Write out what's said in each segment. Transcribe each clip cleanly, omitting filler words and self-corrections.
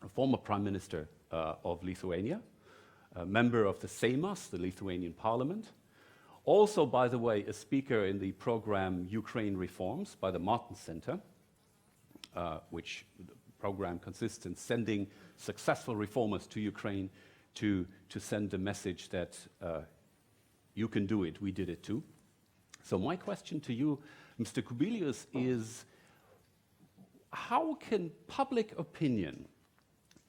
a former Prime Minister of Lithuania, a member of the Seimas, the Lithuanian Parliament. Also, by the way, a speaker in the program Ukraine Reforms by the Martens Center, which the program consists in sending successful reformers to Ukraine to send the message that you can do it, we did it too. So my question to you, Mr. Kubilius, is how can public opinion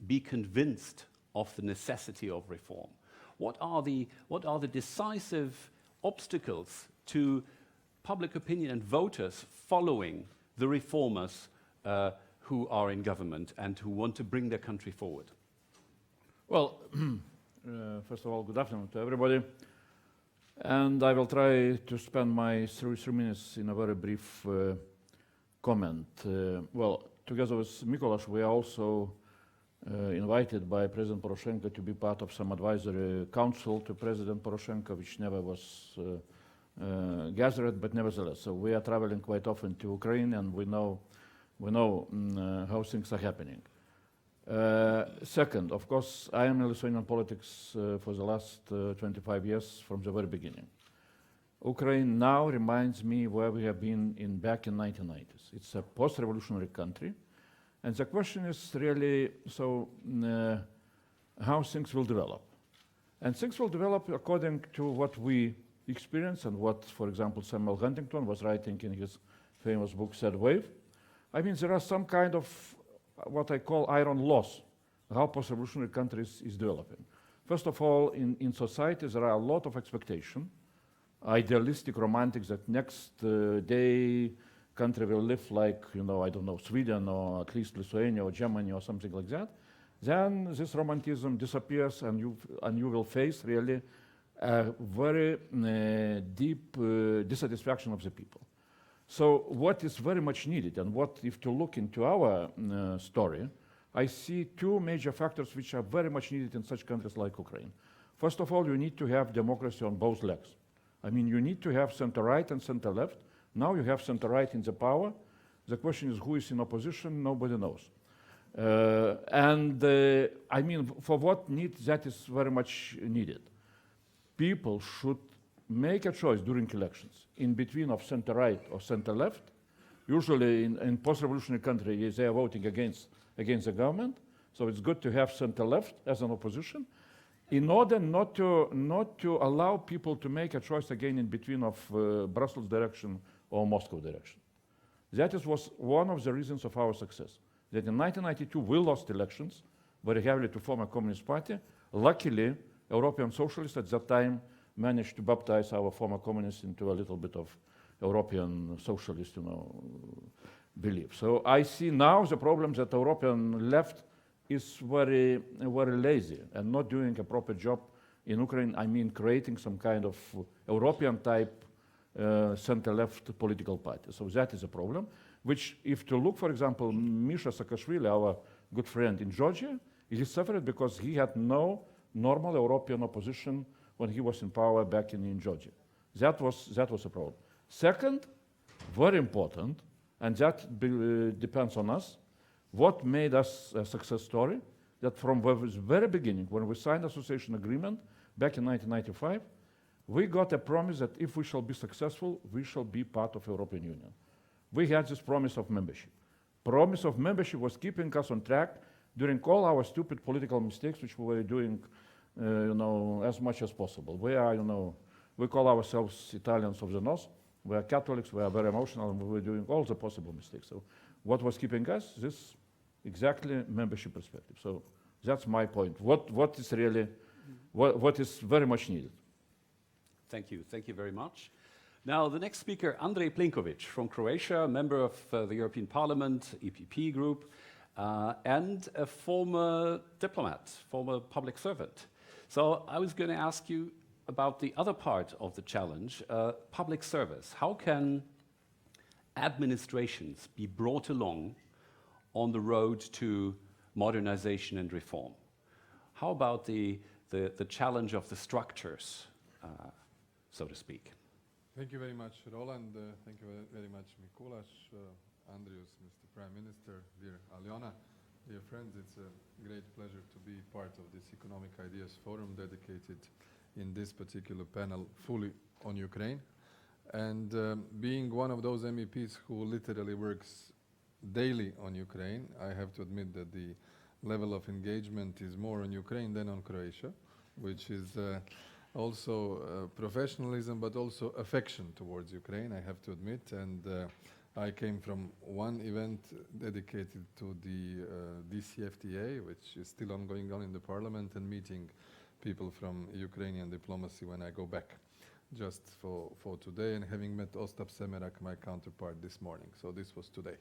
be convinced of the necessity of reform? What are the decisive obstacles to public opinion and voters following the reformers who are in government and who want to bring their country forward? Well, first of all, good afternoon to everybody. And I will try to spend my 3 minutes in a very brief comment. Well, together with Mikuláš, we are also invited by President Poroshenko to be part of some advisory council to President Poroshenko, which never was gathered, but nevertheless. So we are traveling quite often to Ukraine, and we know how things are happening. Second, of course, I am in Lithuanian politics for the last 25 years from the very beginning. Ukraine now reminds me where we have been back in 1990s. It's a post-revolutionary country. And the question is really, how things will develop. And things will develop according to what we experience and what, for example, Samuel Huntington was writing in his famous book, Third Wave. I mean, there are some kind of what I call iron laws, how post-revolutionary countries is developing. First of all, in society, there are a lot of expectation, idealistic, romantic, that next day country will live like, I don't know, Sweden or at least Lithuania or Germany or something like that. Then this romanticism disappears and you will face really a very deep dissatisfaction of the people. So what is very much needed, and what if to look into our story, I see 2 major factors which are very much needed in such countries like Ukraine. First of all, you need to have democracy on both legs. I mean, you need to have center-right and center-left. Now you have center-right in the power. The question is who is in opposition, nobody knows. I mean, for what need, that is very much needed. People should make a choice during elections in between of center-right or center-left. Usually in post-revolutionary countries, they are voting against the government. So it's good to have center-left as an opposition in order not to allow people to make a choice again in between of Brussels direction or Moscow direction. That was one of the reasons of our success. That in 1992, we lost elections very heavily to former Communist Party. Luckily, European socialists at that time managed to baptize our former communists into a little bit of European socialist, belief. So I see now the problem that European left is very, very lazy and not doing a proper job in Ukraine. I mean, creating some kind of European type center-left political party. So that is a problem, which if to look, for example, Misha Saakashvili, our good friend in Georgia, he suffered because he had no normal European opposition when he was in power back in Georgia. That was a problem. Second, very important, and that depends on us, what made us a success story, that from the very beginning, when we signed association agreement back in 1995, we got a promise that if we shall be successful, we shall be part of European Union. We had this promise of membership. Promise of membership was keeping us on track during all our stupid political mistakes, which we were doing as much as possible. We are, we call ourselves Italians of the North. We are Catholics, we are very emotional, and we were doing all the possible mistakes. So what was keeping us? This exactly membership perspective. So that's my point. What is really, what is very much needed. Thank you very much. Now the next speaker, Andrej Plenković from Croatia, member of the European Parliament, EPP group, and a former diplomat, former public servant. So I was going to ask you about the other part of the challenge, public service. How can administrations be brought along on the road to modernization and reform? How about the challenge of the structures, so to speak? Thank you very much, Roland. Thank you very much, Mikuláš, Andrius, Mr. Prime Minister, dear Aliona. Dear friends, it's a great pleasure to be part of this Economic Ideas Forum dedicated in this particular panel fully on Ukraine. And being one of those MEPs who literally works daily on Ukraine, I have to admit that the level of engagement is more on Ukraine than on Croatia, which is also professionalism, but also affection towards Ukraine, I have to admit. And I came from one event dedicated to the DCFTA, which is still ongoing on in the parliament, and meeting people from Ukrainian diplomacy when I go back, just for today, and having met Ostap Semerak, my counterpart, this morning. So this was today.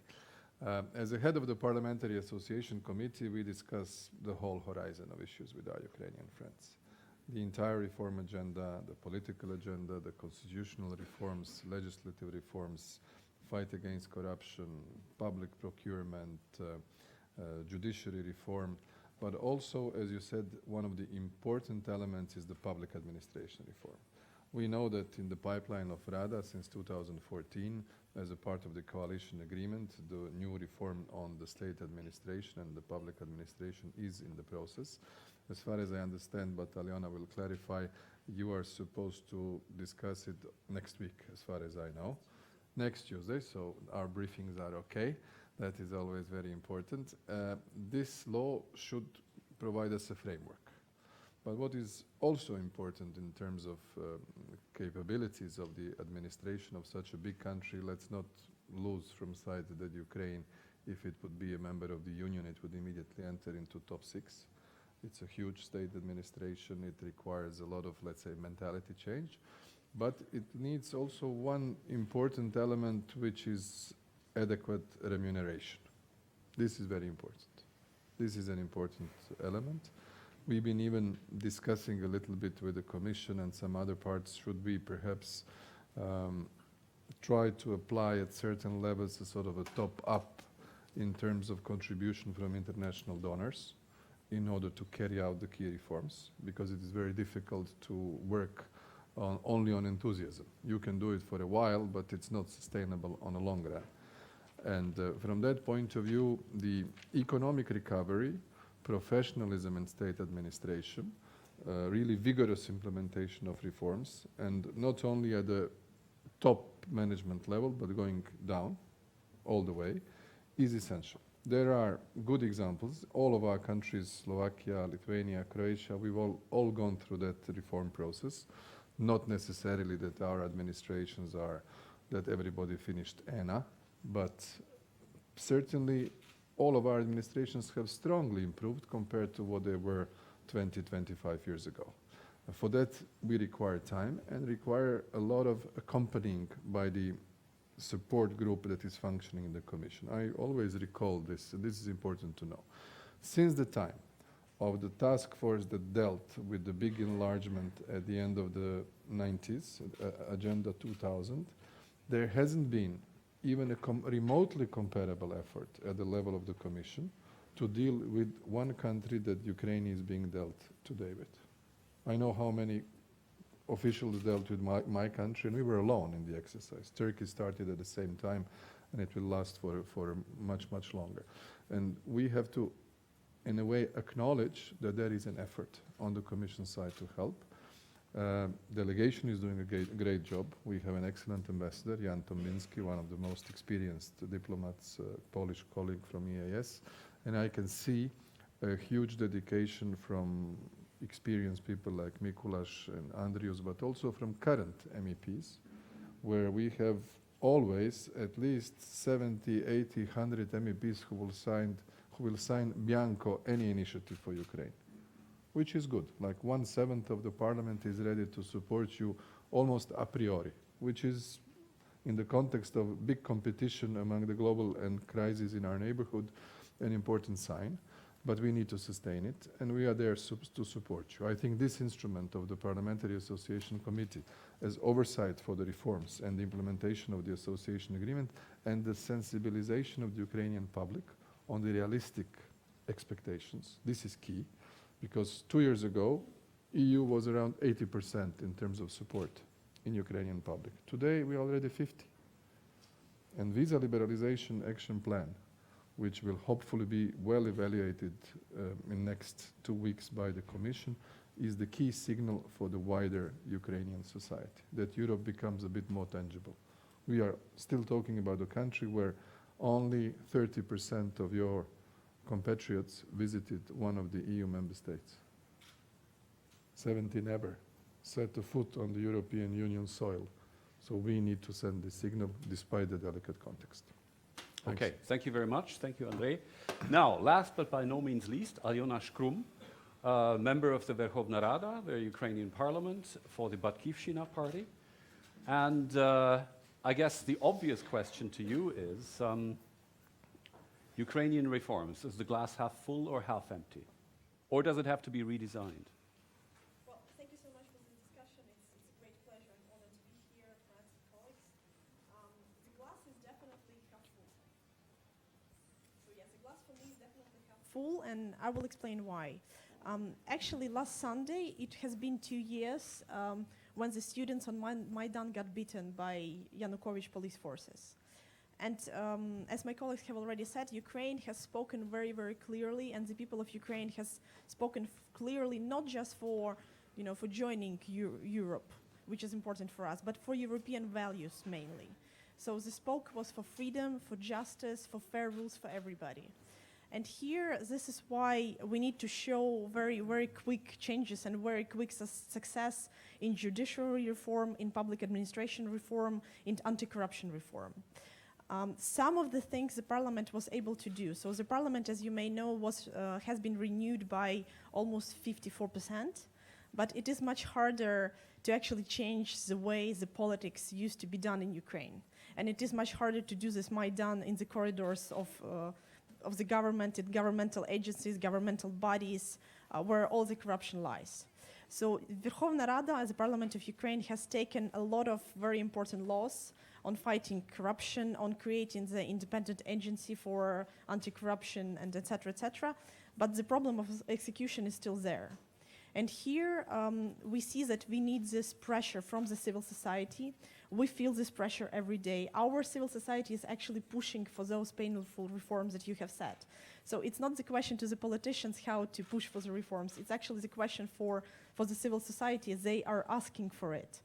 As a head of the Parliamentary Association Committee, we discuss the whole horizon of issues with our Ukrainian friends. The entire reform agenda, the political agenda, the constitutional reforms, legislative reforms, fight against corruption, public procurement, judiciary reform, but also, as you said, one of the important elements is the public administration reform. We know that in the pipeline of Rada since 2014, as a part of the coalition agreement, the new reform on the state administration and the public administration is in the process. As far as I understand, but Aliona will clarify, you are supposed to discuss it next week, as far as I know. Next Tuesday, so our briefings are okay. That is always very important. This law should provide us a framework. But what is also important in terms of capabilities of the administration of such a big country, let's not lose from sight that Ukraine, if it would be a member of the Union, it would immediately enter into top 6. It's a huge state administration. It requires a lot of, let's say, mentality change. But it needs also one important element, which is adequate remuneration. This is very important. This is an important element. We've been even discussing a little bit with the Commission and some other parts, should we perhaps try to apply at certain levels a sort of a top-up in terms of contribution from international donors in order to carry out the key reforms, because it is very difficult to work only on enthusiasm. You can do it for a while, but it's not sustainable on a long run. And from that point of view, the economic recovery, professionalism in state administration, really vigorous implementation of reforms, and not only at the top management level, but going down all the way, is essential. There are good examples. All of our countries, Slovakia, Lithuania, Croatia, we've all gone through that reform process. Not necessarily that our administrations are, that everybody finished ENA, but certainly all of our administrations have strongly improved compared to what they were 20, 25 years ago. For that, we require time and require a lot of accompanying by the support group that is functioning in the Commission. I always recall this, and this is important to know. Since the time of the task force that dealt with the big enlargement at the end of the 90s, Agenda 2000, there hasn't been even a remotely comparable effort at the level of the Commission to deal with one country that Ukraine is being dealt today with. I know how many officials dealt with my country, and we were alone in the exercise. Turkey started at the same time, and it will last for much, much longer. And we have to, in a way, acknowledge that there is an effort on the Commission side to help. Delegation is doing a great job. We have an excellent ambassador, Jan Tomlinski, one of the most experienced diplomats, Polish colleague from EAS. And I can see a huge dedication from experienced people like Mikuláš and Andrius, but also from current MEPs, where we have always at least 70, 80, 100 MEPs who will sign bianco any initiative for Ukraine, which is good. Like 1/7 of the parliament is ready to support you almost a priori, which is, in the context of big competition among the global and crises in our neighborhood, an important sign. But we need to sustain it, and we are there to support you. I think this instrument of the Parliamentary Association Committee as oversight for the reforms and the implementation of the association agreement and the sensibilization of the Ukrainian public on the realistic expectations, this is key, because 2 years ago, EU was around 80% in terms of support in Ukrainian public. Today, we're already 50. And visa liberalization action plan which will hopefully be well evaluated in next 2 weeks by the Commission, is the key signal for the wider Ukrainian society, that Europe becomes a bit more tangible. We are still talking about a country where only 30% of your compatriots visited one of the EU member states. 70 never set a foot on the European Union soil. So we need to send this signal despite the delicate context. Thanks. Okay, thank you very much. Thank you, Andrej. Now, last but by no means least, Aliona Shkrum, member of the Verkhovna Rada, the Ukrainian parliament, for the Batkivshina party. And I guess the obvious question to you is, Ukrainian reforms, is the glass half full or half empty? Or does it have to be redesigned? Well, thank you so much for this discussion. It's a great pleasure and honor to be here, friends and colleagues. The glass is definitely half full. So yes, the glass for me is definitely half full, and I will explain why. Actually, last Sunday, it has been 2 years when the students on Maidan got beaten by Yanukovych police forces. And as my colleagues have already said, Ukraine has spoken very, very clearly, and the people of Ukraine has spoken clearly, not just for, for joining Europe, which is important for us, but for European values mainly. So the spoke was for freedom, for justice, for fair rules for everybody. And here, this is why we need to show very, very quick changes and very quick success in judiciary reform, in public administration reform, in anti-corruption reform. Some of the things the parliament was able to do. So the parliament, as you may know, has been renewed by almost 54%, but it is much harder to actually change the way the politics used to be done in Ukraine. And it is much harder to do this Maidan in the corridors of the government, in governmental agencies, governmental bodies, where all the corruption lies. So Verkhovna Rada, as the Parliament of Ukraine, has taken a lot of very important laws on fighting corruption, on creating the independent agency for anti-corruption, and etc., etc. But the problem of execution is still there. And here we see that we need this pressure from the civil society. We feel this pressure every day. Our civil society is actually pushing for those painful reforms that you have said. So it's not the question to the politicians how to push for the reforms. It's actually the question for the civil society. They are asking for it.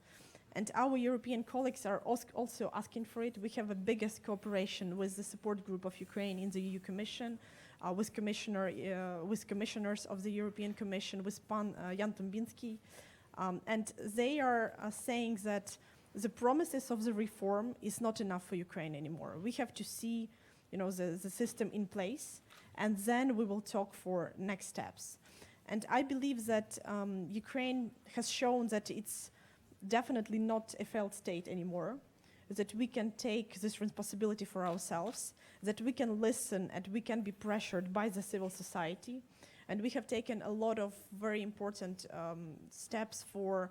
And our European colleagues are also asking for it. We have the biggest cooperation with the support group of Ukraine in the EU Commission, with commissioners of the European Commission, with Jan Tombinsky. And they are saying that the promises of the reform is not enough for Ukraine anymore. We have to see, the system in place, and then we will talk for next steps. And I believe that Ukraine has shown that it's definitely not a failed state anymore, that we can take this responsibility for ourselves, that we can listen and we can be pressured by the civil society. And we have taken a lot of very important steps for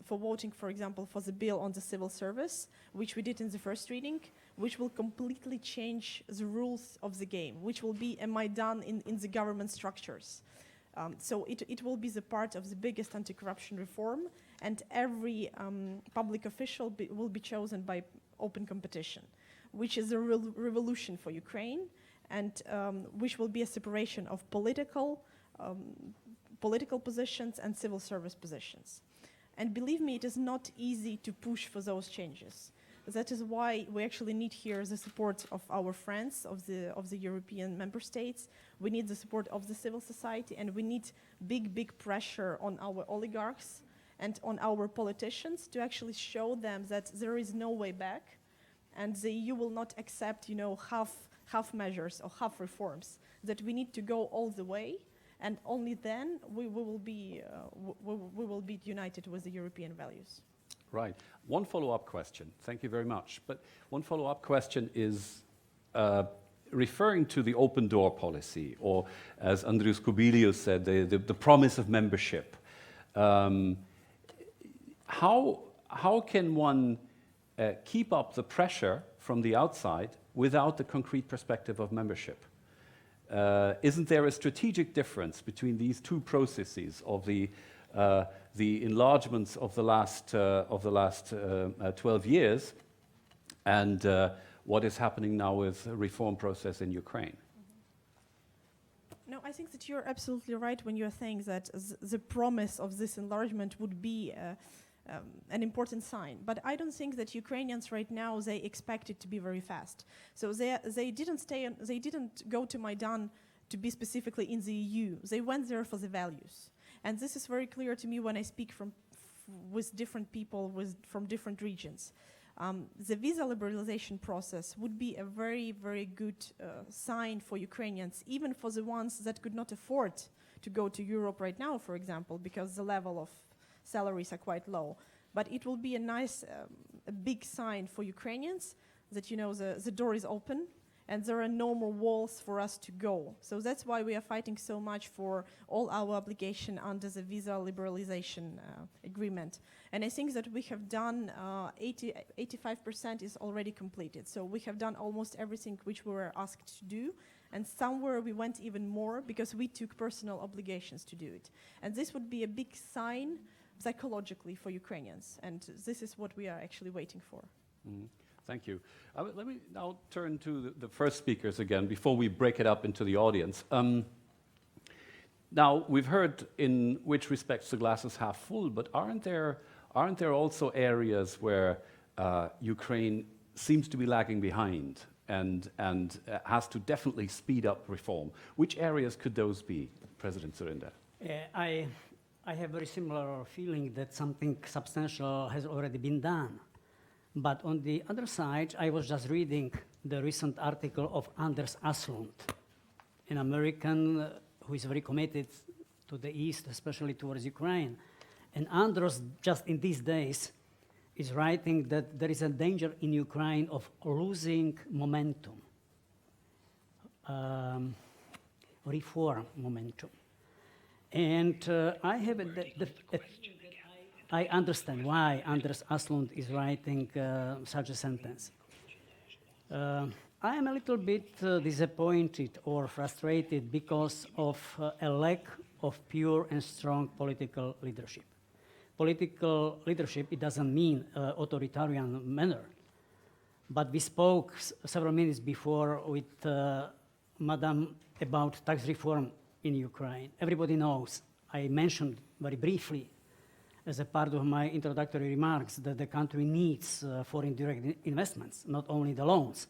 voting, for example, for the bill on the civil service, which we did in the first reading, which will completely change the rules of the game, which will be a Maidan in the government structures. So it will be the part of the biggest anti-corruption reform, and every public official will be chosen by open competition, which is a revolution for Ukraine, and which will be a separation of political positions and civil service positions. And believe me, it is not easy to push for those changes. That is why we actually need here the support of our friends of the European member states. We need the support of the civil society, and we need big pressure on our oligarchs and on our politicians to actually show them that there is no way back, and the EU will not accept, half measures or half reforms. That we need to go all the way, and only then we will be united with the European values. Right. One follow-up question. Thank you very much. But one follow-up question is referring to the open door policy, or as Andrius Kubilius said, the promise of membership. How can one keep up the pressure from the outside without the concrete perspective of membership? Isn't there a strategic difference between these two processes of the enlargements of the last 12 years and what is happening now with the reform process in Ukraine? I think that you're absolutely right when you're saying that the promise of this enlargement would be an important sign. But I don't think that Ukrainians right now, they expect it to be very fast. So they didn't go to Maidan to be specifically in the EU. They went there for the values. And this is very clear to me when I speak with different people from different regions. The visa liberalization process would be a very, very good sign for Ukrainians, even for the ones that could not afford to go to Europe right now, for example, because the level of salaries are quite low. But it will be a nice, a big sign for Ukrainians that, you know, the door is open and there are no more walls for us to go. So that's why we are fighting so much for all our obligation under the visa liberalization agreement. And I think that we have done 85% is already completed. So we have done almost everything which we were asked to do. And somewhere we went even more because we took personal obligations to do it. And this would be a big sign psychologically for Ukrainians. And this is what we are actually waiting for. Mm. Thank you. Let me now turn to the first speakers again before we break it up into the audience. Now, we've heard in which respects the glass is half full, but aren't there also areas where Ukraine seems to be lagging behind and has to definitely speed up reform? Which areas could those be, President Dzurinda? I have very similar feeling that something substantial has already been done. But on the other side, I was just reading the recent article of Anders Aslund, an American who is very committed to the East, especially towards Ukraine. And Andrius, just in these days, is writing that there is a danger in Ukraine of losing momentum, reform momentum. And I have I understand why Anders Aslund is writing such a sentence. I am a little bit disappointed or frustrated because of a lack of pure and strong political leadership. Political leadership, it doesn't mean authoritarian manner. But we spoke several minutes before with Madam about tax reform in Ukraine. Everybody knows, I mentioned very briefly as a part of my introductory remarks that the country needs foreign direct investments, not only the loans.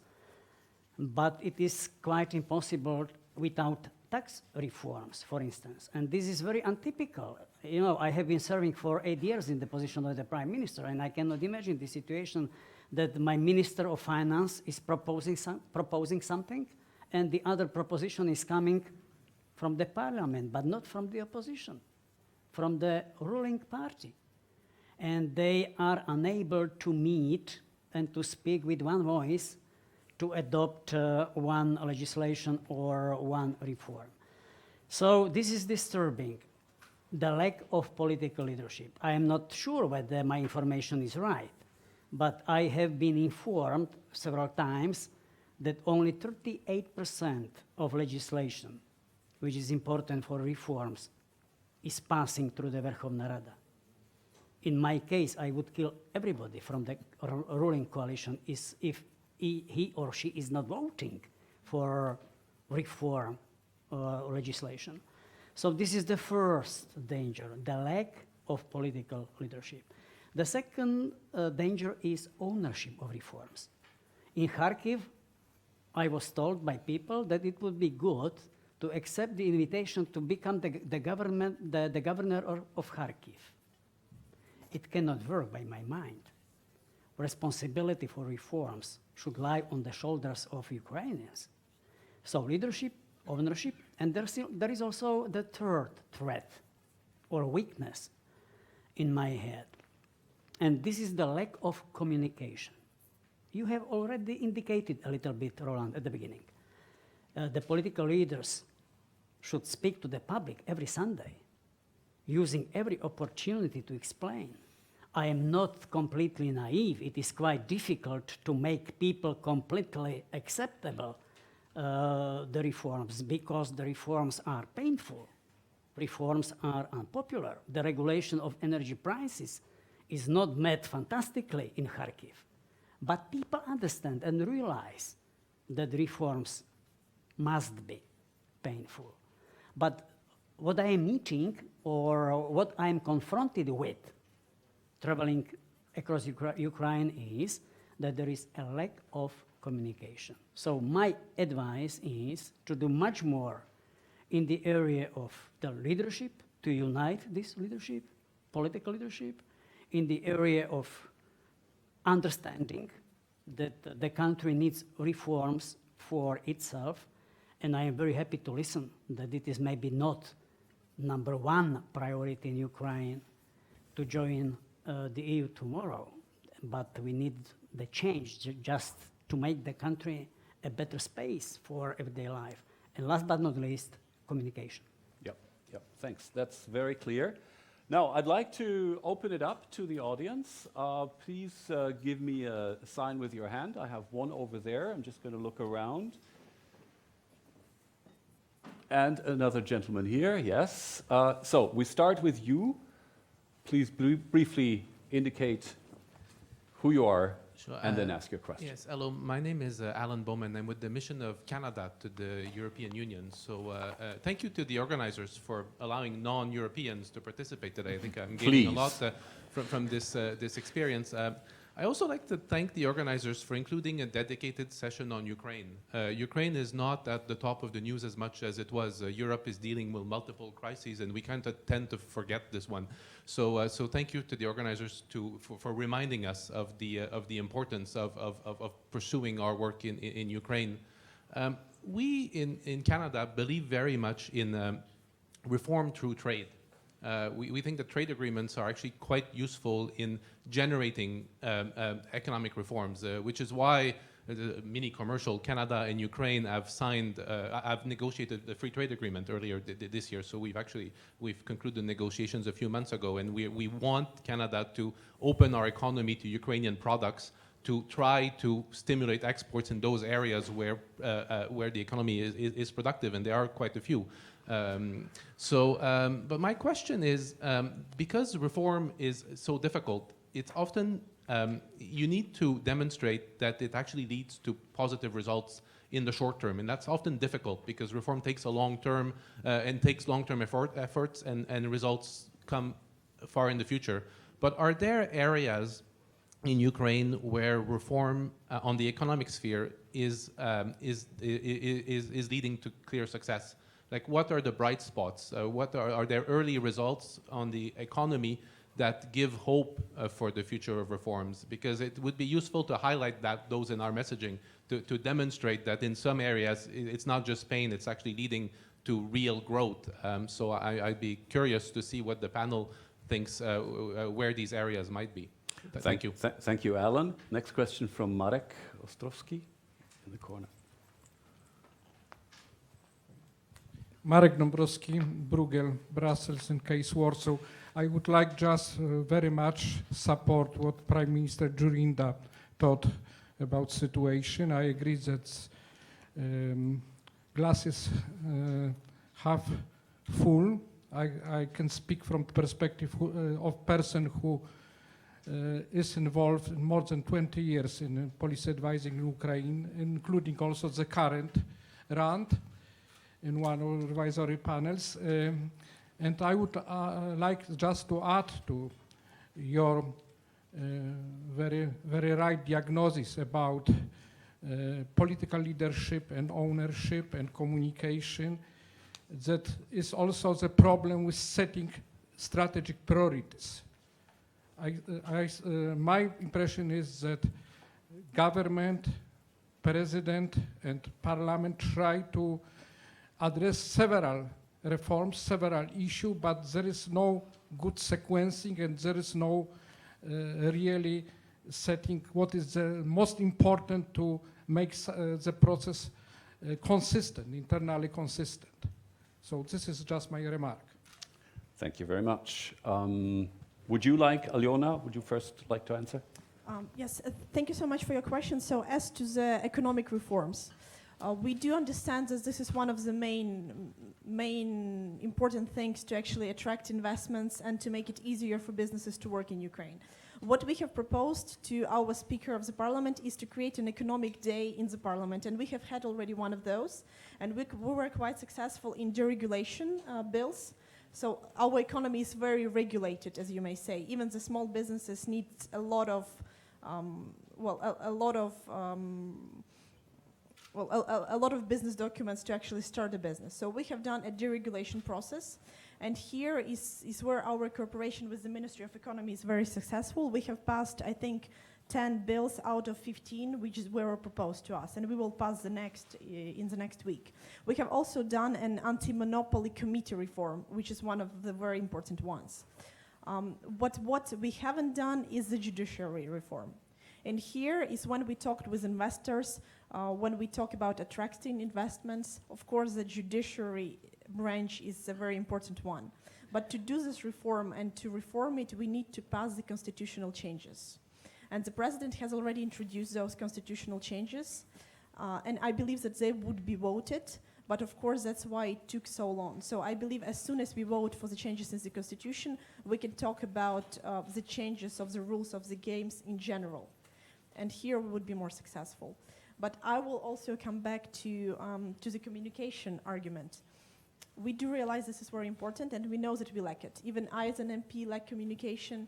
But it is quite impossible without tax reforms, for instance. And this is very untypical. You know, I have been serving for 8 years in the position of the Prime Minister, and I cannot imagine the situation that my Minister of Finance is proposing something, and the other proposition is coming from the Parliament, but not from the opposition, from the ruling party. And they are unable to meet and to speak with one voice to adopt one legislation or one reform. So this is disturbing, the lack of political leadership. I am not sure whether my information is right, but I have been informed several times that only 38% of legislation, which is important for reforms, is passing through the Verkhovna Rada. In my case, I would kill everybody from the ruling coalition if he or she is not voting for reform legislation. So this is the first danger, the lack of political leadership. The second danger is ownership of reforms. In Kharkiv, I was told by people that it would be good to accept the invitation to become the governor of Kharkiv. It cannot work by my mind. Responsibility for reforms should lie on the shoulders of Ukrainians. So leadership, ownership, and there is also the third threat or weakness in my head. And this is the lack of communication. You have already indicated a little bit, Roland, at the beginning. The political leaders should speak to the public every Sunday, using every opportunity to explain. I am not completely naive. It is quite difficult to make people completely acceptable the reforms because the reforms are painful. Reforms are unpopular. The regulation of energy prices is not met fantastically in Kharkiv. But people understand and realize that reforms must be painful. But what I am meeting or what I am confronted with traveling across Ukraine is that there is a lack of communication. So my advice is to do much more in the area of the leadership, to unite this leadership, political leadership, in the area of understanding that the country needs reforms for itself. And I am very happy to listen that it is maybe not number one priority in Ukraine to join the EU tomorrow, but we need the change just to make the country a better space for everyday life. And last but not least, communication. Yep, thanks. That's very clear. Now, I'd like to open it up to the audience. Please give me a sign with your hand. I have one over there. I'm just going to look around. And another gentleman here, yes. So we start with you. Please briefly indicate who you are, Sure, and then ask your question. Yes, hello, my name is Alan Bowman. I'm with the mission of Canada to the European Union. So thank you to the organizers for allowing non-Europeans to participate today. I think I'm gaining a lot from this experience. I also like to thank the organizers for including a dedicated session on Ukraine. Ukraine is not at the top of the news as much as it was. Europe is dealing with multiple crises, and we kind of tend to forget this one. So thank you to the organizers for reminding us of the importance of pursuing our work in Ukraine. We in Canada believe very much in reform through trade. We think that trade agreements are actually quite useful in generating economic reforms, which is why the mini commercial Canada and Ukraine have negotiated the free trade agreement earlier this year. So we've concluded negotiations a few months ago, and we want Canada to open our economy to Ukrainian products to try to stimulate exports in those areas where the economy is productive, and there are quite a few. But my question is, because reform is so difficult, it's often you need to demonstrate that it actually leads to positive results in the short term, and that's often difficult because reform takes a long term and takes long-term efforts, and results come far in the future. But are there areas in Ukraine where reform on the economic sphere is leading to clear success? Like, what are the bright spots? Are there early results on the economy that give hope for the future of reforms? Because it would be useful to highlight those in our messaging to demonstrate that in some areas it's not just pain, it's actually leading to real growth. So I'd be curious to see what the panel thinks where these areas might be. Thank you. Thank you, Alan. Next question from Marek Ostrowski in the corner. Marek Dąbrowski, Bruegel, Brussels and Case Warsaw. I would like just very much support what Prime Minister Dzurinda thought about situation. I agree that glass is half full. I can speak from the perspective of person who is involved in more than 20 years in policy advising in Ukraine, including also the current ROUND in one of the advisory panels. And I would like just to add to your very, very right diagnosis about political leadership and ownership and communication. That is also the problem with setting strategic priorities. My impression is that government, president, and parliament try to address several reforms, several issues, but there is no good sequencing, and there is no really setting what is the most important to make the process consistent, internally consistent. So this is just my remark. Thank you very much. Would you like, Aliona, would you first like to answer? Yes, thank you so much for your question. So as to the economic reforms, we do understand that this is one of the main important things to actually attract investments and to make it easier for businesses to work in Ukraine. What we have proposed to our Speaker of the Parliament is to create an economic day in the Parliament, and we have had already one of those, and we were quite successful in deregulation bills. So our economy is very regulated, as you may say. Even the small businesses need a lot of, a lot of business documents to actually start a business. So we have done a deregulation process, and here is where our cooperation with the Ministry of Economy is very successful. We have passed, I think, 10 bills out of 15, which were proposed to us, and we will pass the next in the next week. We have also done an anti-monopoly committee reform, which is one of the very important ones. What we haven't done is the judiciary reform. And here is when we talked with investors, when we talk about attracting investments, of course the judiciary branch is a very important one. But to do this reform and to reform it, we need to pass the constitutional changes. And the president has already introduced those constitutional changes, and I believe that they would be voted, but of course that's why it took so long. So I believe as soon as we vote for the changes in the constitution, we can talk about the changes of the rules of the games in general. And here we would be more successful. But I will also come back to the communication argument. We do realize this is very important, and we know that we lack it. Even I as an MP lack communication.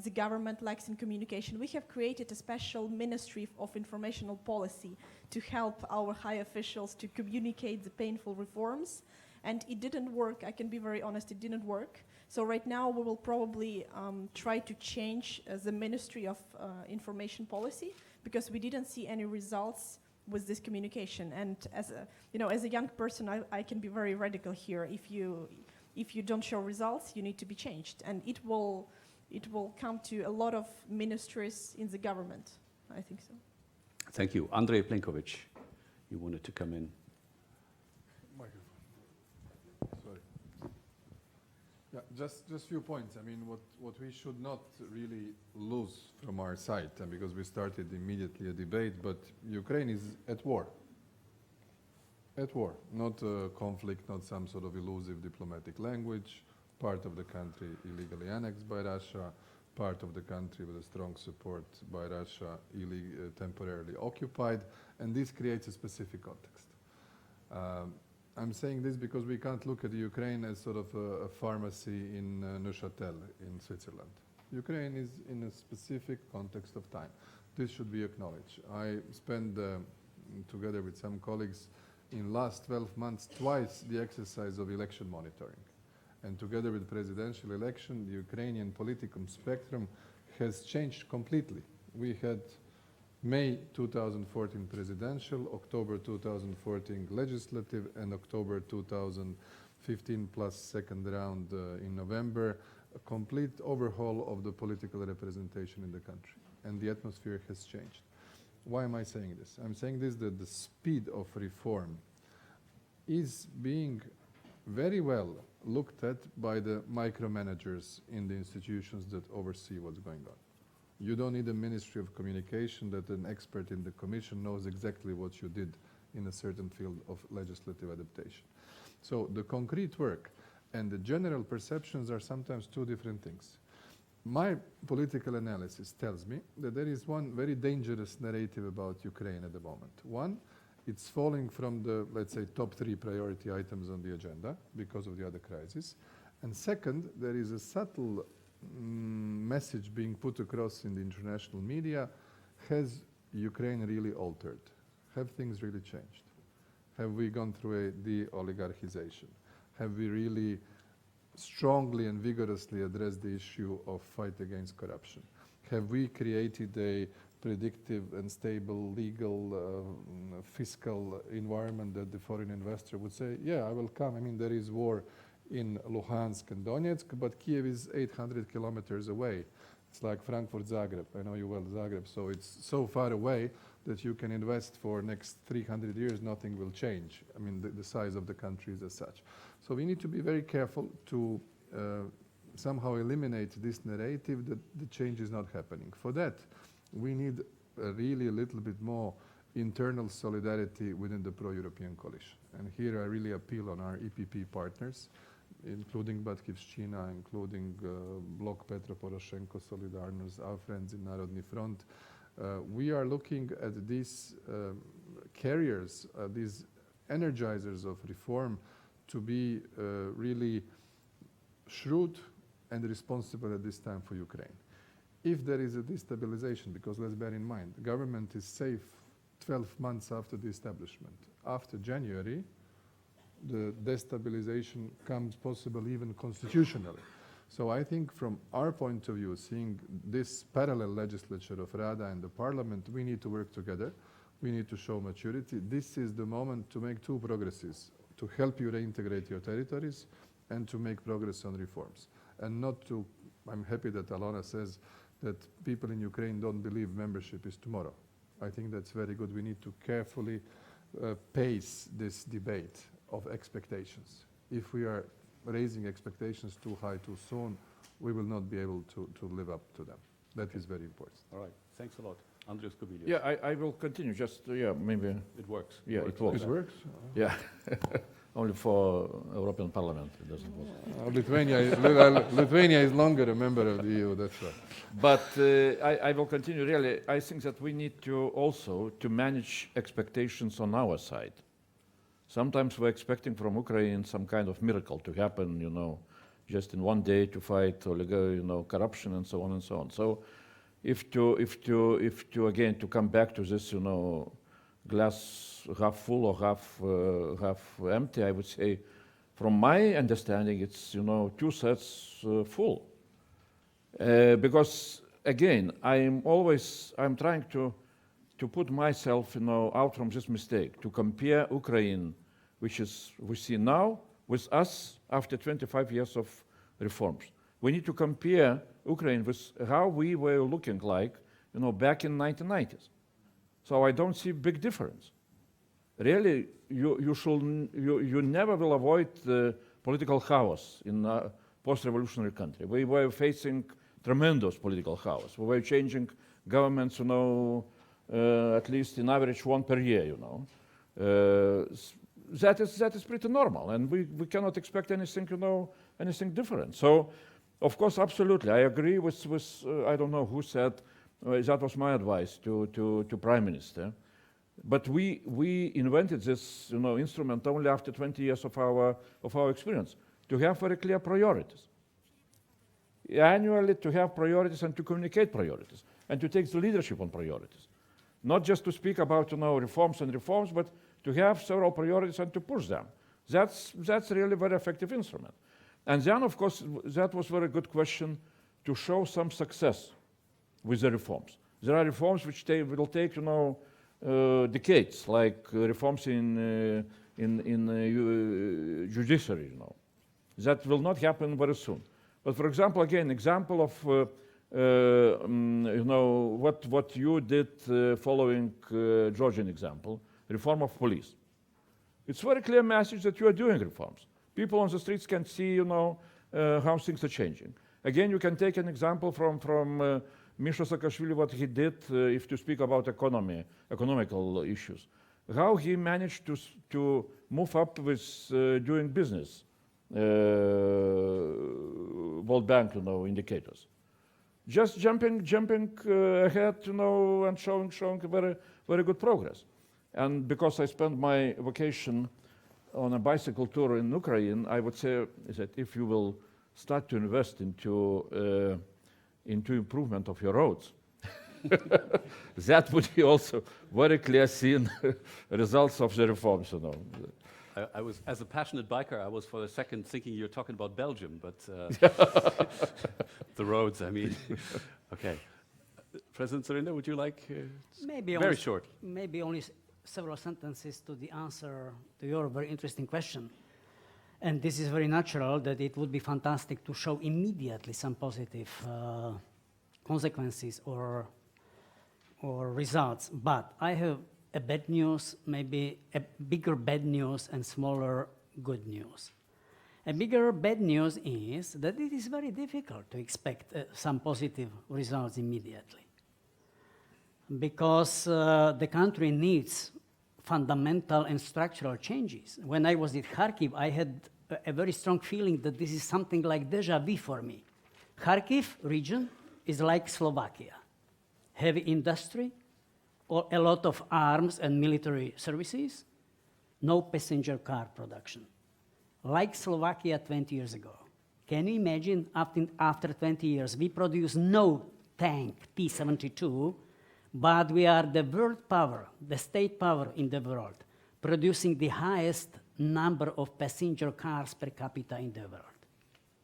The government lacks in communication. We have created a special Ministry of Informational Policy to help our high officials to communicate the painful reforms. And it didn't work. I can be very honest, it didn't work. So right now we will probably try to change the Ministry of Information Policy, because we didn't see any results with this communication. And as a young person, I can be very radical here. If you don't show results, you need to be changed. And it will come to a lot of ministries in the government. I think so. Thank you. Andrej, Plenković, you wanted to come in. Microphone. Sorry. Yeah, just a few points. I mean, what we should not really lose from our side, and because we started immediately a debate, but Ukraine is at war. At war, not a conflict, not some sort of elusive diplomatic language. Part of the country illegally annexed by Russia, part of the country with a strong support by Russia temporarily occupied, and this creates a specific context. I'm saying this because we can't look at Ukraine as sort of a pharmacy in Neuchâtel in Switzerland. Ukraine is in a specific context of time. This should be acknowledged. I spent, together with some colleagues, in last 12 months, twice the exercise of election monitoring. And together with the presidential election, the Ukrainian political spectrum has changed completely. We had May 2014 presidential, October 2014 legislative, and October 2015 plus second round in November, a complete overhaul of the political representation in the country. And the atmosphere has changed. Why am I saying this? I'm saying this that the speed of reform is being very well looked at by the micromanagers in the institutions that oversee what's going on. You don't need a Ministry of Communication that an expert in the Commission knows exactly what you did in a certain field of legislative adaptation. So the concrete work and the general perceptions are sometimes two different things. My political analysis tells me that there is one very dangerous narrative about Ukraine at the moment. One, it's falling from the, let's say, top 3 priority items on the agenda because of the other crisis. And second, there is a subtle message being put across in the international media. Has Ukraine really altered? Have things really changed? Have we gone through a de-oligarchization? Have we really strongly and vigorously addressed the issue of fight against corruption? Have we created a predictive and stable legal fiscal environment that the foreign investor would say, yeah, I will come. I mean, there is war in Luhansk and Donetsk, but Kiev is 800 kilometers away. It's like Frankfurt, Zagreb. I know you well, Zagreb. So it's so far away that you can invest for next 300 years, nothing will change. I mean, the size of the country is as such. So we need to be very careful to somehow eliminate this narrative that the change is not happening. For that, we need really a little bit more internal solidarity within the pro-European coalition. And here I really appeal on our EPP partners. including Batkivščina, including Blok Petro Poroshenko, Solidarność, our friends in Narodny Front. We are looking at these carriers, these energizers of reform to be really shrewd and responsible at this time for Ukraine. If there is a destabilization, because let's bear in mind, the government is safe 12 months after the establishment. After January, the destabilization comes possible even constitutionally. So I think from our point of view, seeing this parallel legislature of Rada and the Parliament, we need to work together. We need to show maturity. This is the moment to make two progresses, to help you reintegrate your territories and to make progress on reforms. And not to, I'm happy that Aliona says that people in Ukraine don't believe membership is tomorrow. I think that's very good. We need to carefully pace this debate of expectations. If we are raising expectations too high too soon, we will not be able to live up to them. That is very important. All right, thanks a lot. Andrius, Kubilius. Yeah, I will continue. Just maybe. It works. Yeah, it works. It works? Yeah, only for European Parliament it doesn't work. Lithuania is longer a member of the EU, that's right. But I will continue. Really, I think that we need to also to manage expectations on our side. Sometimes we're expecting from Ukraine some kind of miracle to happen, you know, just in one day to fight corruption and so on and so on. So, if to again to come back to this, glass half full or half empty, I would say, from my understanding, it's two-thirds full. Because again, I'm trying to put myself out from this mistake, to compare Ukraine, which is we see now, with us after 25 years of reforms. We need to compare Ukraine with how we were looking like, back in 1990s. So I don't see big difference. Really, you never will avoid the political chaos in a post-revolutionary country. We were facing tremendous political chaos. We were changing governments, at least in average one per year, That is pretty normal, and we cannot expect anything, anything different. So, of course, absolutely, I agree with I don't know who said, that was my advice to Prime Minister. But we invented this, instrument only after 20 years of our experience, to have very clear priorities. Annually, to have priorities and to communicate priorities, and to take the leadership on priorities. Not just to speak about reforms, but to have several priorities and to push them. That's really a very effective instrument. And then, of course, that was a very good question to show some success with the reforms. There are reforms which will take, decades, like reforms in judiciary, That will not happen very soon. But for example, again, example of what you did following Georgian example, reform of police. It's a very clear message that you are doing reforms. People on the streets can see, how things are changing. Again, you can take an example from Misha Saakashvili, what he did, if to speak about economical issues. How he managed to move up with doing business, World Bank, indicators. Just jumping ahead, and showing very, very good progress. And because I spent my vacation on a bicycle tour in Ukraine, I would say that if you will start to invest into improvement of your roads, that would be also very clear seen results of the reforms. I was, as a passionate biker, I was for a second thinking you're talking about Belgium, but the roads, I mean. Okay. President Dzurinda, would you like very short? Maybe only several sentences to the answer to your very interesting question. And this is very natural that it would be fantastic to show immediately some positive consequences or results. But I have a bad news, maybe a bigger bad news and smaller good news. A bigger bad news is that it is very difficult to expect some positive results immediately. Because the country needs fundamental and structural changes. When I was at Kharkiv, I had a very strong feeling that this is something like déjà vu for me. Kharkiv region is like Slovakia. Heavy industry, or a lot of arms and military services, no passenger car production. Like Slovakia 20 years ago. Can you imagine after 20 years, we produce no tank T-72, but we are the world power, the state power in the world, producing the highest number of passenger cars per capita in the world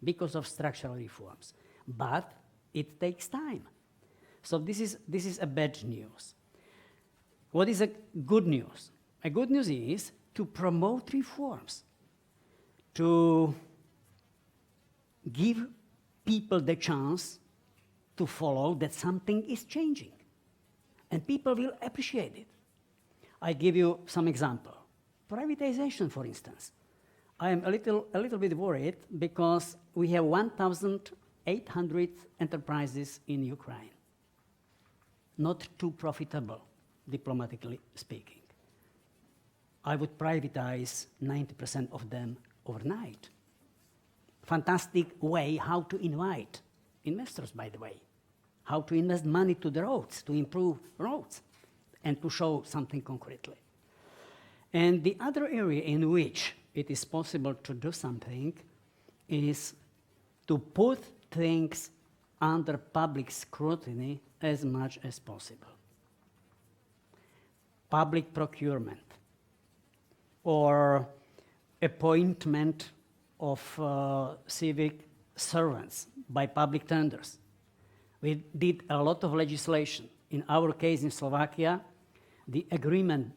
because of structural reforms. But it takes time. So this is a bad news. What is a good news? A good news is to promote reforms, to give people the chance to follow that something is changing. And people will appreciate it. I give you some example. Privatization, for instance. I am a little bit worried because we have 1,800 enterprises in Ukraine. Not too profitable, diplomatically speaking. I would privatize 90% of them overnight. Fantastic way how to invite investors, by the way. How to invest money to the roads, to improve roads, and to show something concretely. And the other area in which it is possible to do something is to put things under public scrutiny as much as possible. Public procurement or appointment of civic servants by public tenders. We did a lot of legislation. In our case in Slovakia, the agreement,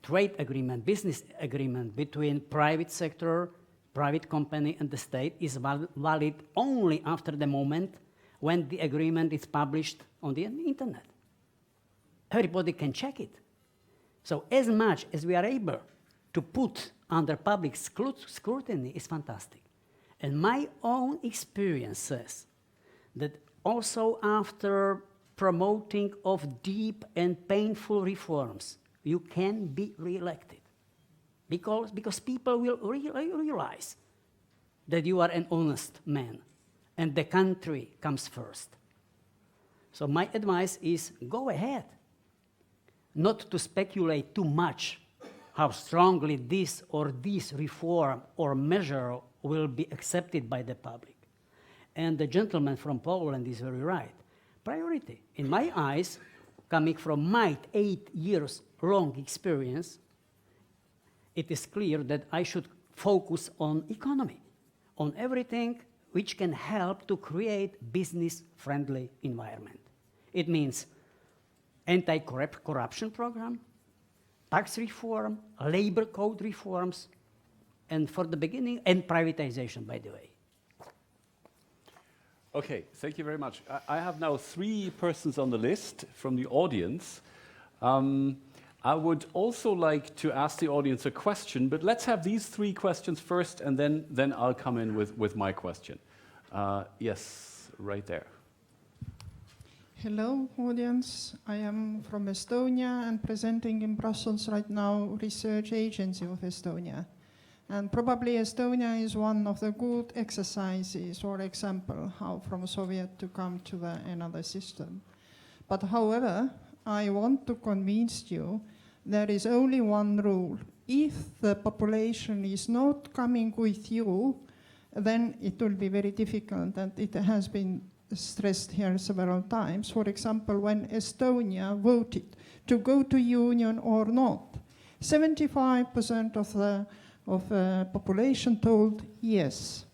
trade agreement, business agreement between private sector, private company and the state is valid only after the moment when the agreement is published on the internet. Everybody can check it. So as much as we are able to put under public scrutiny is fantastic. And my own experience says that also after promoting of deep and painful reforms, you can be re-elected. Because people will realize that you are an honest man and the country comes first. So my advice is go ahead. Not to speculate too much how strongly this or this reform or measure will be accepted by the public. And the gentleman from Poland is very right. Priority. In my eyes, coming from my 8 years long experience, it is clear that I should focus on economy, on everything which can help to create business-friendly environment. It means anti-corruption program, tax reform, labor code reforms, and for the beginning, and privatization, by the way. Okay, thank you very much. I have now 3 persons on the list from the audience. I would also like to ask the audience a question, but let's have these 3 questions first, and then I'll come in with my question. Yes, right there. Hello, audience. I am from Estonia and presenting in Brussels right now, Research Agency of Estonia. And probably Estonia is one of the good exercises or example how from Soviet to come to another system. But however, I want to convince you there is only one rule. If the population is not coming with you, then it will be very difficult, and it has been stressed here several times. For example, when Estonia voted to go to union or not, 75% of the population told yes.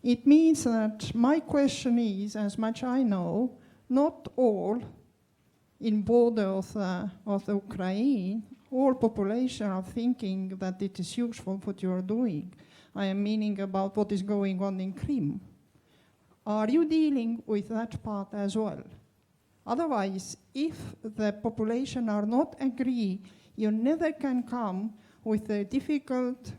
It means that my question is, as much I know, not all in border of the Ukraine, all population are thinking that it is useful what you are doing. I am meaning about what is going on in Crimea. Are you dealing with that part as well? Otherwise, if the population are not agree, you never can come with the difficult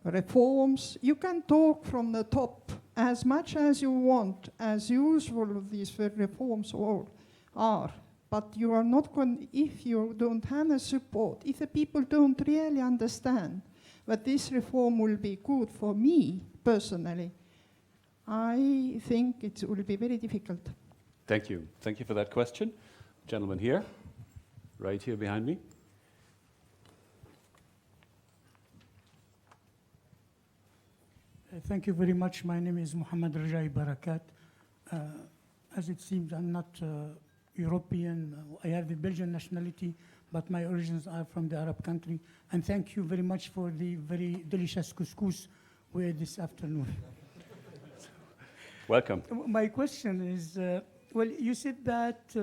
reforms. You can talk from the top as much as you want, as usual these reforms all are. But you are not if you don't have the support, if the people don't really understand but this reform will be good for me personally. I think it will be very difficult. Thank you. Thank you for that question. Gentleman here, right here behind me. Thank you very much. My name is Muhammad Rajai Barakat. As it seems, I'm not European. I have the Belgian nationality, but my origins are from the Arab country. And thank you very much for the very delicious couscous we had this afternoon. Welcome. My question is, well, you said that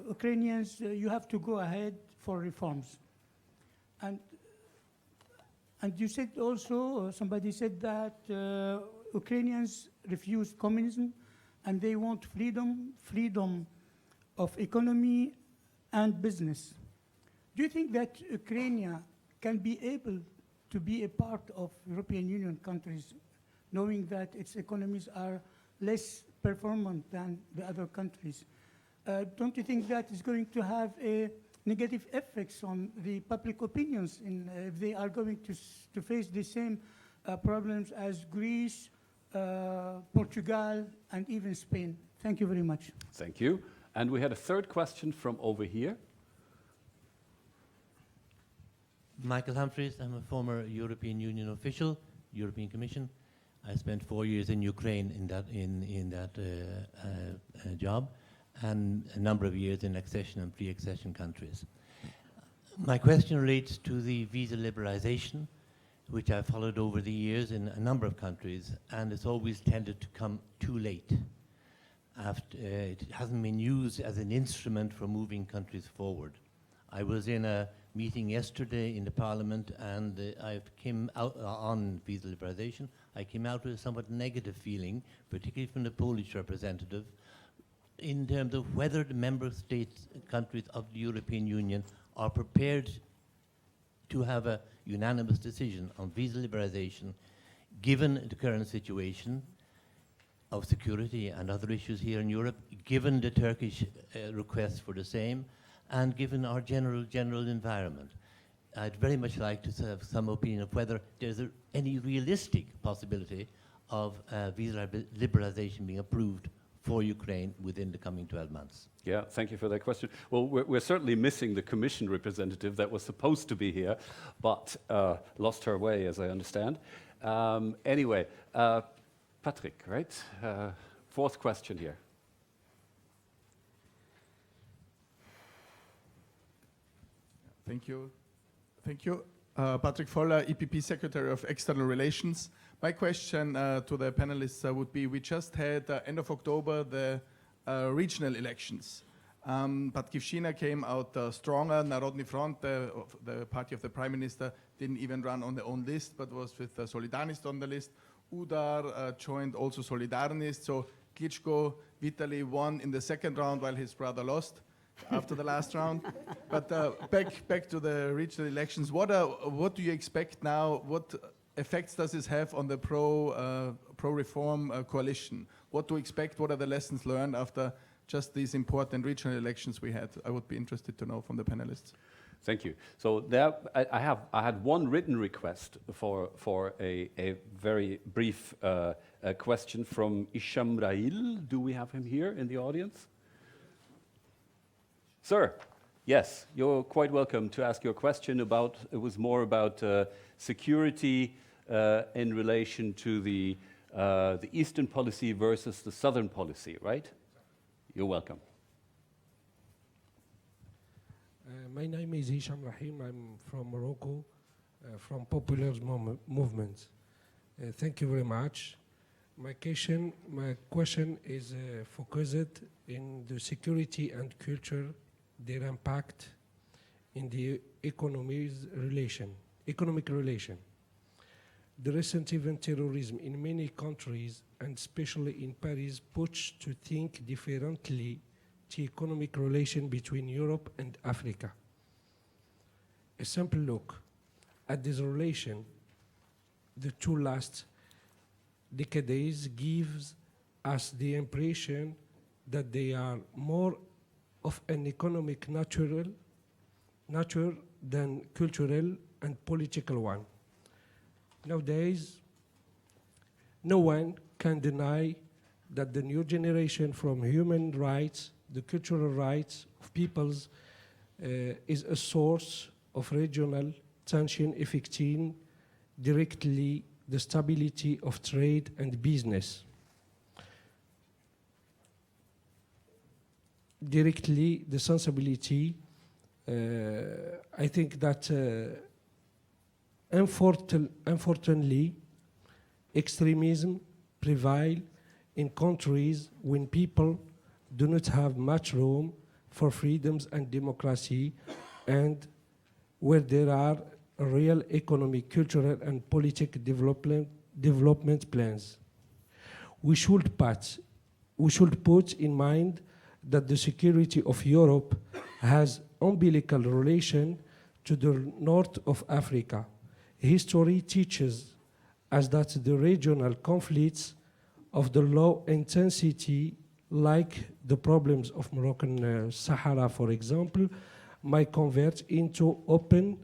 Ukrainians, you have to go ahead for reforms. And you said also, somebody said that Ukrainians refused communism and they want freedom of economy and business. Do you think that Ukraine can be able to be a part of European Union countries, knowing that its economies are less performant than the other countries? Don't you think that is going to have a negative effects on the public opinions if they are going to face the same problems as Greece, Portugal, and even Spain? Thank you very much. Thank you. And we had a third question from over here. Michael Humphreys, I'm a former European Union official, European Commission. I spent 4 years in Ukraine in that job, and a number of years in accession and pre-accession countries. My question relates to the visa liberalization, which I've followed over the years in a number of countries, and it's always tended to come too late. It hasn't been used as an instrument for moving countries forward. I was in a meeting yesterday in the Parliament, and I came out on visa liberalization. I came out with a somewhat negative feeling, particularly from the Polish representative, in terms of whether the member states, countries of the European Union are prepared to have a unanimous decision on visa liberalization, given the current situation of security and other issues here in Europe, given the Turkish request for the same, and given our general environment. I'd very much like to have some opinion of whether there's any realistic possibility of visa liberalization being approved for Ukraine within the coming 12 months. Yeah, thank you for that question. Well, we're certainly missing the Commission representative that was supposed to be here, but lost her way, as I understand. Anyway, Patrick, right? Fourth question here. Thank you. Thank you. Patrick Voller, EPP Secretary of External Relations. My question to the panelists would be, we just had, end of October, the regional elections. Batkivshina came out stronger. Narodny Front, the party of the Prime Minister, didn't even run on their own list, but was with Solidarnist on the list. Udar joined also Solidarnist. So Klitschko, Vitaly won in the second round while his brother lost after the last round. But back to the regional elections. What do you expect now? What effects does this have on the pro-reform coalition? What to expect? What are the lessons learned after just these important regional elections we had? I would be interested to know from the panelists. Thank you. So there, I had one written request for a very brief question from Isham Rail. Do we have him here in the audience? Sir, yes, you're quite welcome to ask your question about, it was more about security in relation to the Eastern policy versus the Southern policy, right? You're welcome. My name is Hisham Rahim. I'm from Morocco, from Popular Movements. Thank you very much. My question is focused in the security and culture, their impact in the economic relation. The recent event terrorism in many countries, and especially in Paris, push to think differently the economic relation between Europe and Africa. A simple look at this relation, the two last decades, gives us the impression that they are more of an economic nature than cultural and political one. nowadays, no one can deny that the new generation from human rights, the cultural rights of peoples, is a source of regional tension affecting directly the stability of trade and business. Directly, the sensibility, I think that unfortunately, extremism prevail in countries when people do not have much room for freedoms and democracy, and where there are real economic, cultural, and political development plans. We should put in mind that the security of Europe has umbilical relation to the north of Africa. History teaches us that the regional conflicts of the low intensity, like the problems of Moroccan Sahara, for example, might convert into open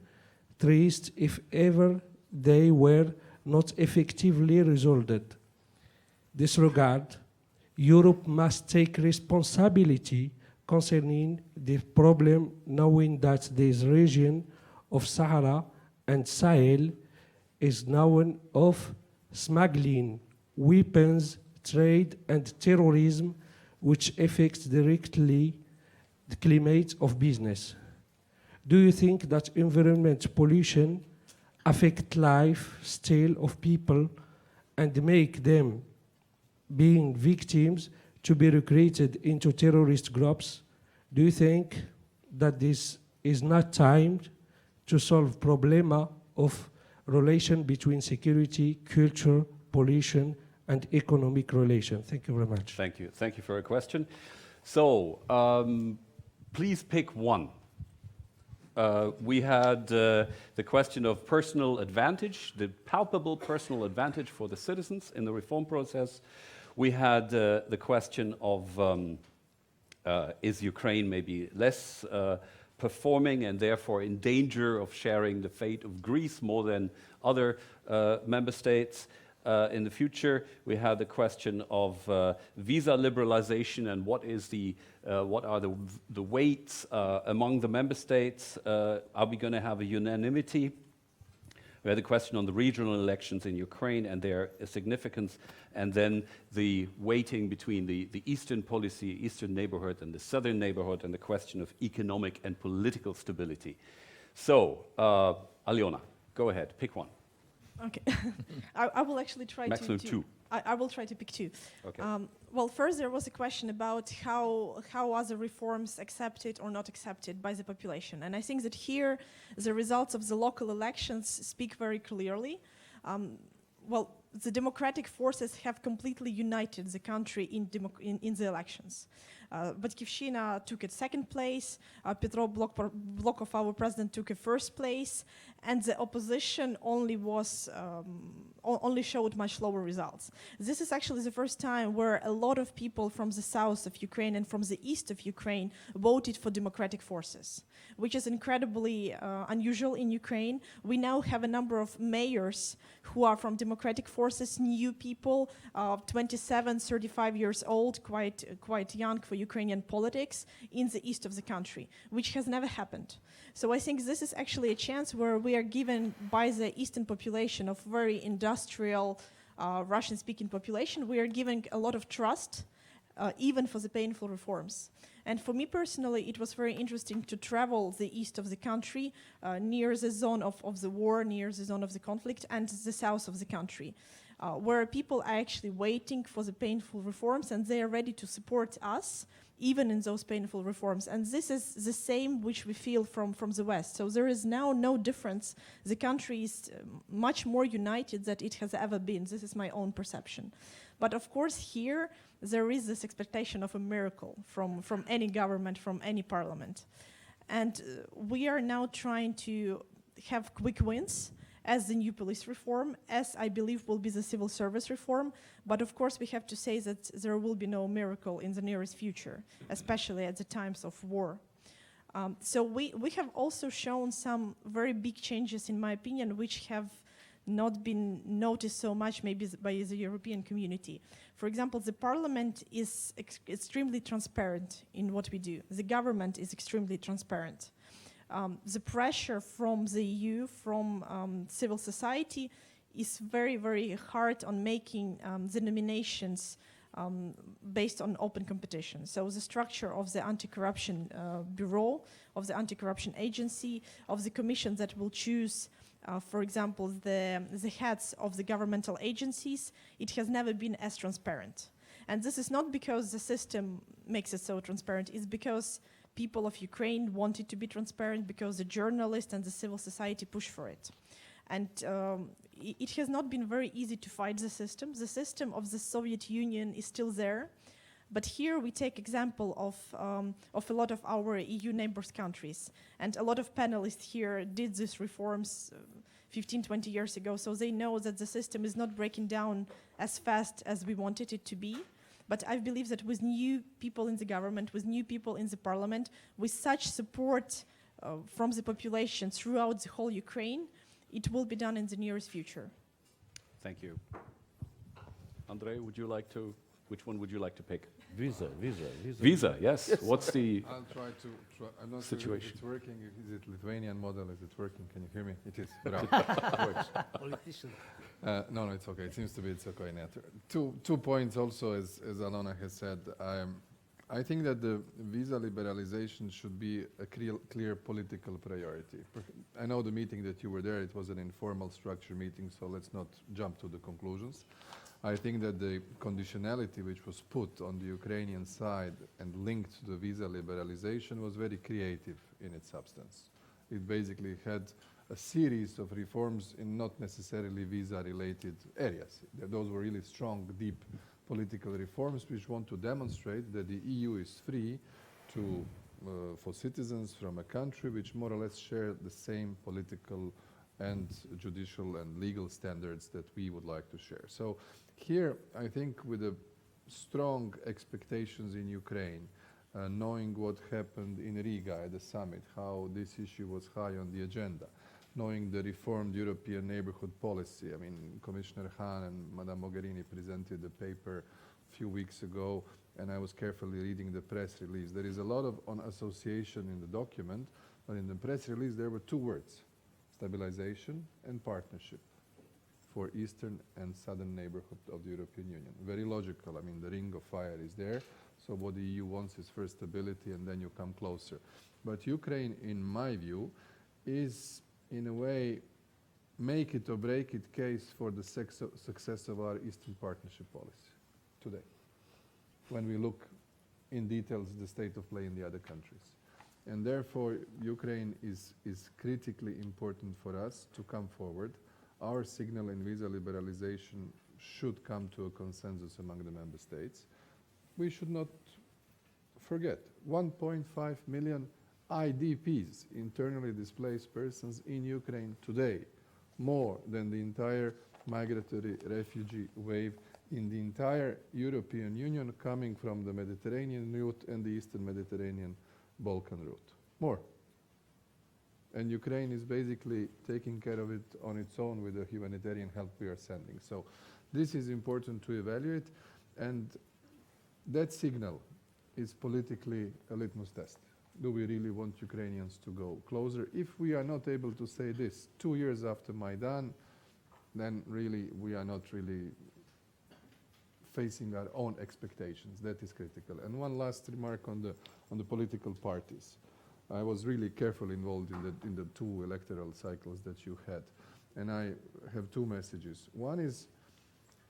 threats if ever they were not effectively resolved. This regard, Europe must take responsibility concerning the problem, knowing that this region of Sahara and Sahel is known of smuggling, weapons, trade, and terrorism, which affects directly the climate of business. Do you think that environment pollution affect lifestyle of people and make them being victims to be recruited into terrorist groups? Do you think that this is not timed to solve problema of relation between security, culture, pollution, and economic relation? Thank you very much. Thank you. Thank you for your question. So, please pick one. We had the question of personal advantage, the palpable personal advantage for the citizens in the reform process. We had the question of is Ukraine maybe less performing and therefore in danger of sharing the fate of Greece more than other member states in the future. We had the question of visa liberalization and what are the weights among the member states. Are we going to have a unanimity? We had a question on the regional elections in Ukraine and their significance, and then the weighting between the eastern policy, eastern neighborhood, and the southern neighborhood, and the question of economic and political stability. So, Aliona, go ahead, pick one. Okay, I will actually try Maximum to two. I will try to pick two. Okay. Well, first there was a question about how are the reforms accepted or not accepted by the population, and I think that here the results of the local elections speak very clearly. Well, the democratic forces have completely united the country in the elections. Batkivshina took its second place, Petro Blokov, our president, took a first place, and the opposition only showed much lower results. This is actually the first time where a lot of people from the south of Ukraine and from the east of Ukraine voted for democratic forces, which is incredibly unusual in Ukraine. We now have a number of mayors who are from democratic forces, new people, 27, 35 years old, quite young for Ukrainian politics, in the east of the country, which has never happened. So I think this is actually a chance where we are given by the eastern population of very industrial Russian-speaking population, we are giving a lot of trust, even for the painful reforms. And for me personally, it was very interesting to travel the east of the country, near the zone of the war, near the zone of the conflict, and the south of the country, where people are actually waiting for the painful reforms, and they are ready to support us, even in those painful reforms. And this is the same which we feel from the West. So there is now no difference. The country is much more united than it has ever been. This is my own perception. But of course here, there is this expectation of a miracle from any government, from any parliament. And we are now trying to have quick wins, as the new police reform, as I believe will be the civil service reform. But of course we have to say that there will be no miracle in the nearest future, especially at the times of war. So we have also shown some very big changes, in my opinion, which have not been noticed so much maybe by the European community. For example, the parliament is extremely transparent in what we do. The government is extremely transparent. The pressure from the EU, from civil society, is very, very hard on making the nominations based on open competition. So the structure of the anti-corruption bureau, of the anti-corruption agency, of the commission that will choose, for example, the heads of the governmental agencies, it has never been as transparent. And this is not because the system makes it so transparent, it's because people of Ukraine want it to be transparent, because the journalists and the civil society push for it. And it has not been very easy to fight the system. The system of the Soviet Union is still there. But here we take example of a lot of our EU neighbors countries. And a lot of panelists here did these reforms 15, 20 years ago. So they know that the system is not breaking down as fast as we wanted it to be. But I believe that with new people in the government, with new people in the parliament, with such support from the population throughout the whole Ukraine, it will be done in the nearest future. Thank you. Andrej, which one would you like to pick? Visa. Visa, yes. What's the I'll try to. I'm not situation? sure if it's working. Is it Lithuanian model? Is it working? Can you hear me? It is. It works. Politician. No, it's okay. It seems to be it's okay now. Two points also, as Aliona has said. I think that the visa liberalization should be a clear political priority. I know the meeting that you were there, it was an informal structure meeting, so let's not jump to the conclusions. I think that the conditionality which was put on the Ukrainian side and linked to the visa liberalization was very creative in its substance. It basically had a series of reforms in not necessarily visa-related areas. Those were really strong, deep political reforms which want to demonstrate that the EU is free to, for citizens from a country which more or less share the same political and judicial and legal standards that we would like to share. So here, I think with the strong expectations in Ukraine, knowing what happened in Riga at the summit, how this issue was high on the agenda, knowing the reformed European neighborhood policy. I mean, Commissioner Hahn and Madame Mogherini presented the paper a few weeks ago, and I was carefully reading the press release. There is a lot of on association in the document, but in the press release there were two words: stabilization and partnership for eastern and southern neighborhood of the European Union. Very logical. I mean, the ring of fire is there. So what the EU wants is first stability, and then you come closer. But Ukraine, in my view, is in a way make it or break it case for the success of our Eastern Partnership policy today, when we look in details the state of play in the other countries. And therefore, Ukraine is critically important for us to come forward. Our signal in visa liberalization should come to a consensus among the member states. We should not forget 1.5 million IDPs, internally displaced persons in Ukraine today, more than the entire migratory refugee wave in the entire European Union coming from the Mediterranean route and the Eastern Mediterranean Balkan route. More. And Ukraine is basically taking care of it on its own with the humanitarian help we are sending. So this is important to evaluate, and that signal is politically a litmus test. Do we really want Ukrainians to go closer? If we are not able to say this 2 years after Maidan, then really we are not really facing our own expectations. That is critical. And one last remark on the political parties. I was really carefully involved in the two electoral cycles that you had, and I have two messages. One is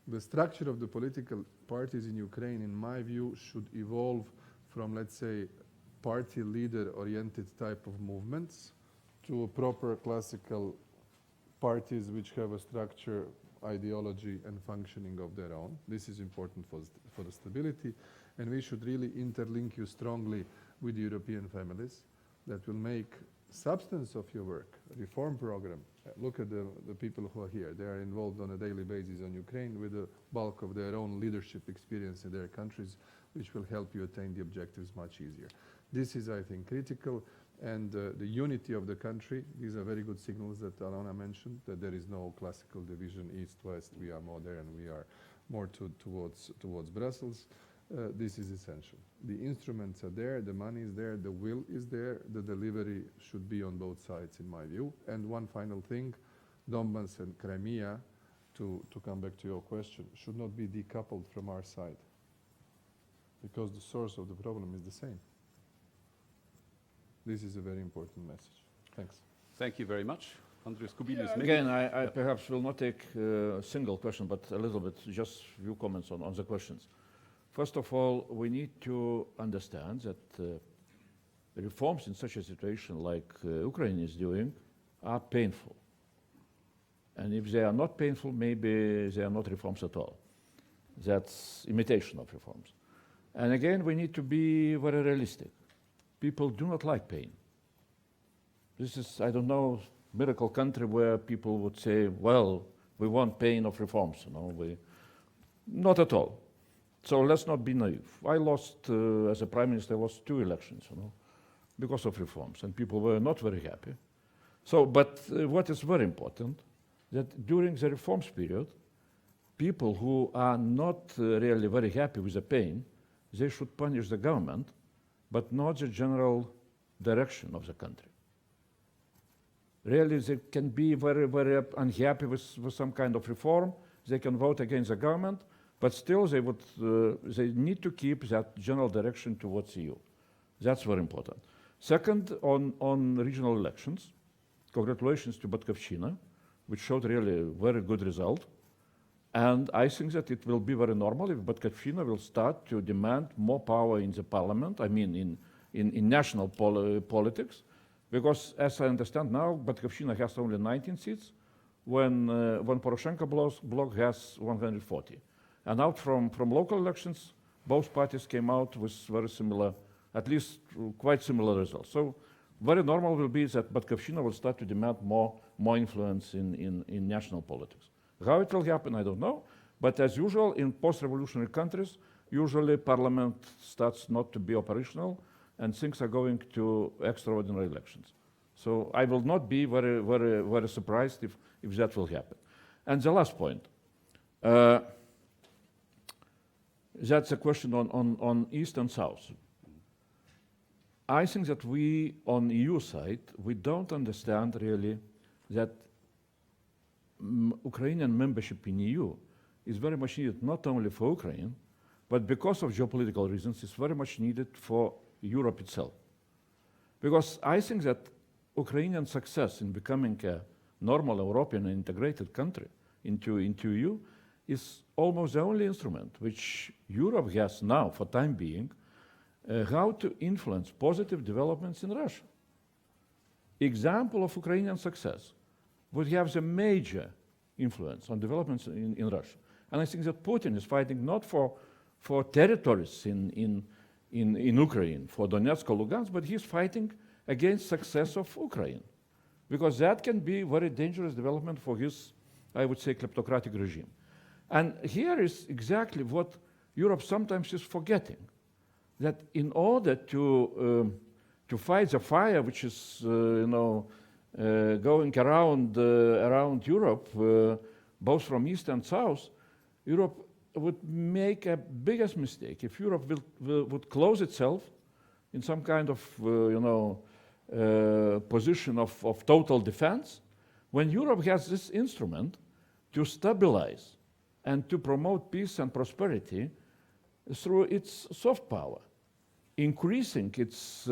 the structure of the political parties in Ukraine, in my view, should evolve from, let's say, party leader-oriented type of movements to a proper classical parties which have a structure, ideology, and functioning of their own. This is important for the stability, and we should really interlink you strongly with the European families that will make substance of your work, reform program. Look at the people who are here. They are involved on a daily basis on Ukraine with the bulk of their own leadership experience in their countries, which will help you attain the objectives much easier. This is, I think, critical. And the unity of the country, these are very good signals that Aliona mentioned, that there is no classical division east-west, we are modern, we are more towards Brussels. This is essential. The instruments are there, the money is there, the will is there, the delivery should be on both sides in my view. And one final thing, Donbass and Crimea, to come back to your question, should not be decoupled from our side, because the source of the problem is the same. This is a very important message. Thanks. Thank you very much. Andrius, Kubilius. Again, I perhaps will not take a single question, but a little bit, just a few comments on the questions. First of all, we need to understand that reforms in such a situation like Ukraine is doing are painful. And if they are not painful, maybe they are not reforms at all. That's imitation of reforms. And again, we need to be very realistic. People do not like pain. This is, I don't know, miracle country where people would say, well, we want pain of reforms, you know, not at all. So let's not be naive. I lost, as a prime minister, I lost 2 elections, you know, because of reforms, and people were not very happy. So, but what is very important, that during the reforms period, people who are not really very happy with the pain, they should punish the government, but not the general direction of the country. Really, they can be very, very unhappy with some kind of reform. They can vote against the government, but still they would, they need to keep that general direction towards EU. That's very important. Second, on regional elections, congratulations to Batkovщина, which showed really a very good result. And I think that it will be very normal if Batkovщина will start to demand more power in the parliament, I mean in national politics, because as I understand now, Batkovщina has only 19 seats, when Poroshenko bloc has 140. And out from local elections, both parties came out with very similar, at least quite similar results. So very normal will be that Batkovщина will start to demand more influence in national politics. How it will happen, I don't know. But as usual, in post-revolutionary countries, usually parliament starts not to be operational and things are going to extraordinary elections. So I will not be very, very, very surprised if that will happen. And the last point, that's a question on East and South. I think that we, on EU side, we don't understand really that Ukrainian membership in EU is very much needed not only for Ukraine, but because of geopolitical reasons, it's very much needed for Europe itself. Because I think that Ukrainian success in becoming a normal European integrated country into EU is almost the only instrument which Europe has now, for time being, how to influence positive developments in Russia. Example of Ukrainian success would have a major influence on developments in Russia. And I think that Putin is fighting not for territories in Ukraine, for Donetsk or Lugansk, but he's fighting against success of Ukraine. Because that can be very dangerous development for his, I would say, kleptocratic regime. And here is exactly what Europe sometimes is forgetting, that in order to fight the fire which is, going around Europe, both from east and south, Europe would make a biggest mistake if Europe would close itself in some kind of, position of total defense, when Europe has this instrument to stabilize and to promote peace and prosperity through its soft power, increasing its,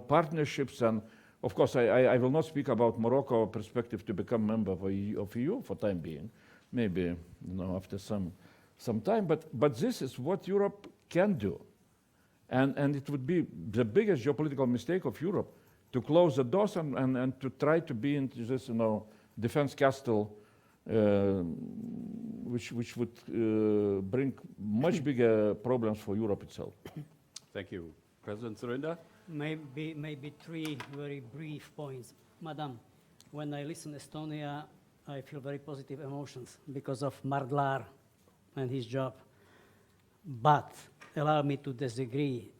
partnerships. And of course, I will not speak about Morocco perspective to become member of EU for time being, maybe, after some time, but this is what Europe can do. And it would be the biggest geopolitical mistake of Europe to close the doors and to try to be into this, defense castle, which would bring much bigger problems for Europe itself. Thank you. President Dzurinda? Maybe 3 very brief points. Madam, when I listen to Estonia, I feel very positive emotions because of Mardlar and his job. But allow me to disagree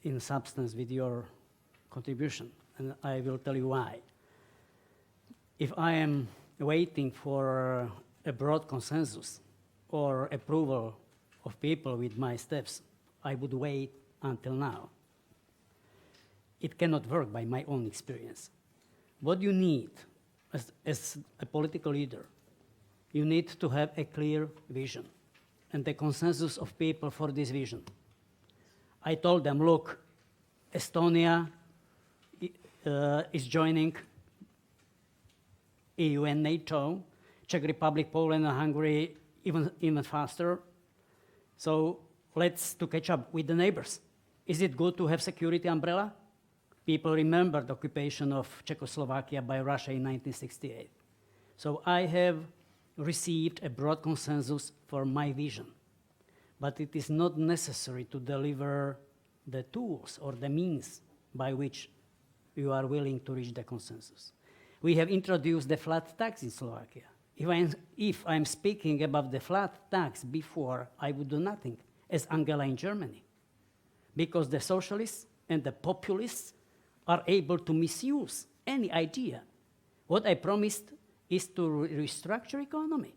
in substance with your contribution. and I will tell you why. If I am waiting for a broad consensus or approval of people with my steps, I would wait until now. It cannot work by my own experience. What you need as a political leader, you need to have a clear vision and the consensus of people for this vision. I told them, look, Estonia is joining EU and NATO, Czech Republic, Poland, and Hungary even faster. So let's to catch up with the neighbors. Is it good to have security umbrella? People remember the occupation of Czechoslovakia by Russia in 1968. So I have received a broad consensus for my vision, but it is not necessary to deliver the tools or the means by which you are willing to reach the consensus. We have introduced the flat tax in Slovakia. If I'm speaking about the flat tax before, I would do nothing, as Angela in Germany, because the socialists and the populists are able to misuse any idea. What I promised is to restructure economy.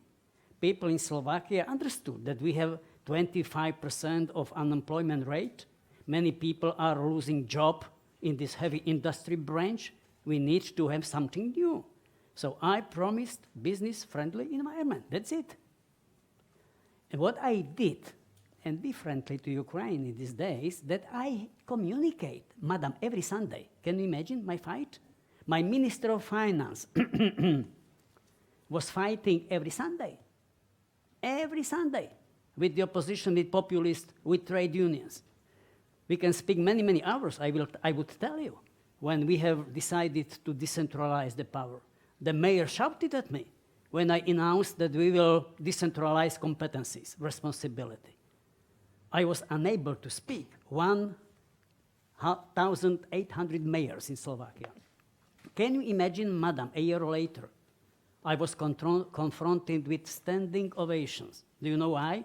People in Slovakia understood that we have 25% of unemployment rate. Many people are losing job in this heavy industry branch. We need to have something new. So I promised business-friendly environment. That's it. And what I did, and be friendly to Ukraine in these days, that I communicate, madam, every Sunday. Can you imagine my fight? My Minister of Finance was fighting every Sunday, with the opposition, with populists, with trade unions. We can speak many, many hours, I would tell you, when we have decided to decentralize the power. The mayor shouted at me when I announced that we will decentralize competencies, responsibility. I was unable to speak. 1,800 mayors in Slovakia. Can you imagine, madam, a year later, I was confronted with standing ovations. Do you know why?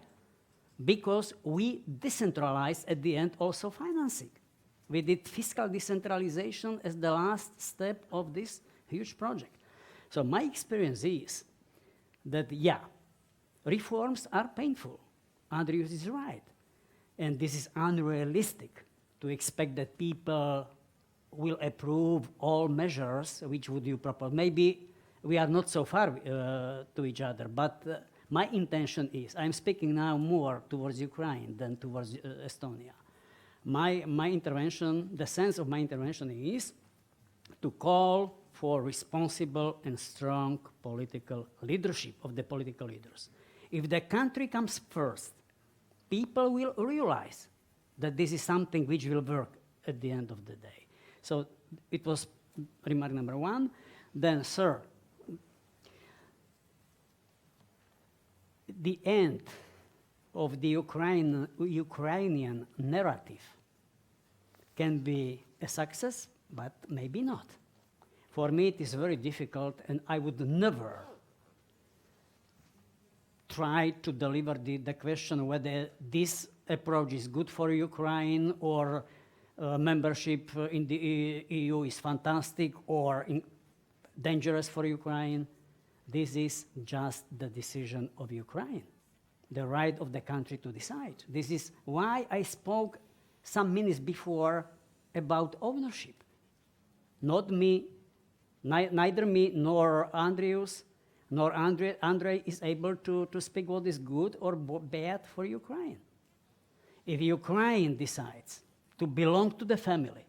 Because we decentralized at the end also financing. We did fiscal decentralization as the last step of this huge project. So my experience is that, yeah, reforms are painful. Andrius is right. And this is unrealistic to expect that people will approve all measures which would you propose. Maybe we are not so far to each other, but my intention is, I'm speaking now more towards Ukraine than towards Estonia. My intervention, the sense of my intervention is to call for responsible and strong political leadership of the political leaders. If the country comes first, people will realize that this is something which will work at the end of the day. So it was remark number one. Then, sir, the end of the Ukrainian narrative can be a success, but maybe not. For me, it is very difficult, and I would never try to deliver the question whether this approach is good for Ukraine or membership in the EU is fantastic or dangerous for Ukraine. This is just the decision of Ukraine, the right of the country to decide. This is why I spoke some minutes before about ownership. Not me, neither me nor Andrius nor Andrej is able to speak what is good or bad for Ukraine. If Ukraine decides to belong to the family,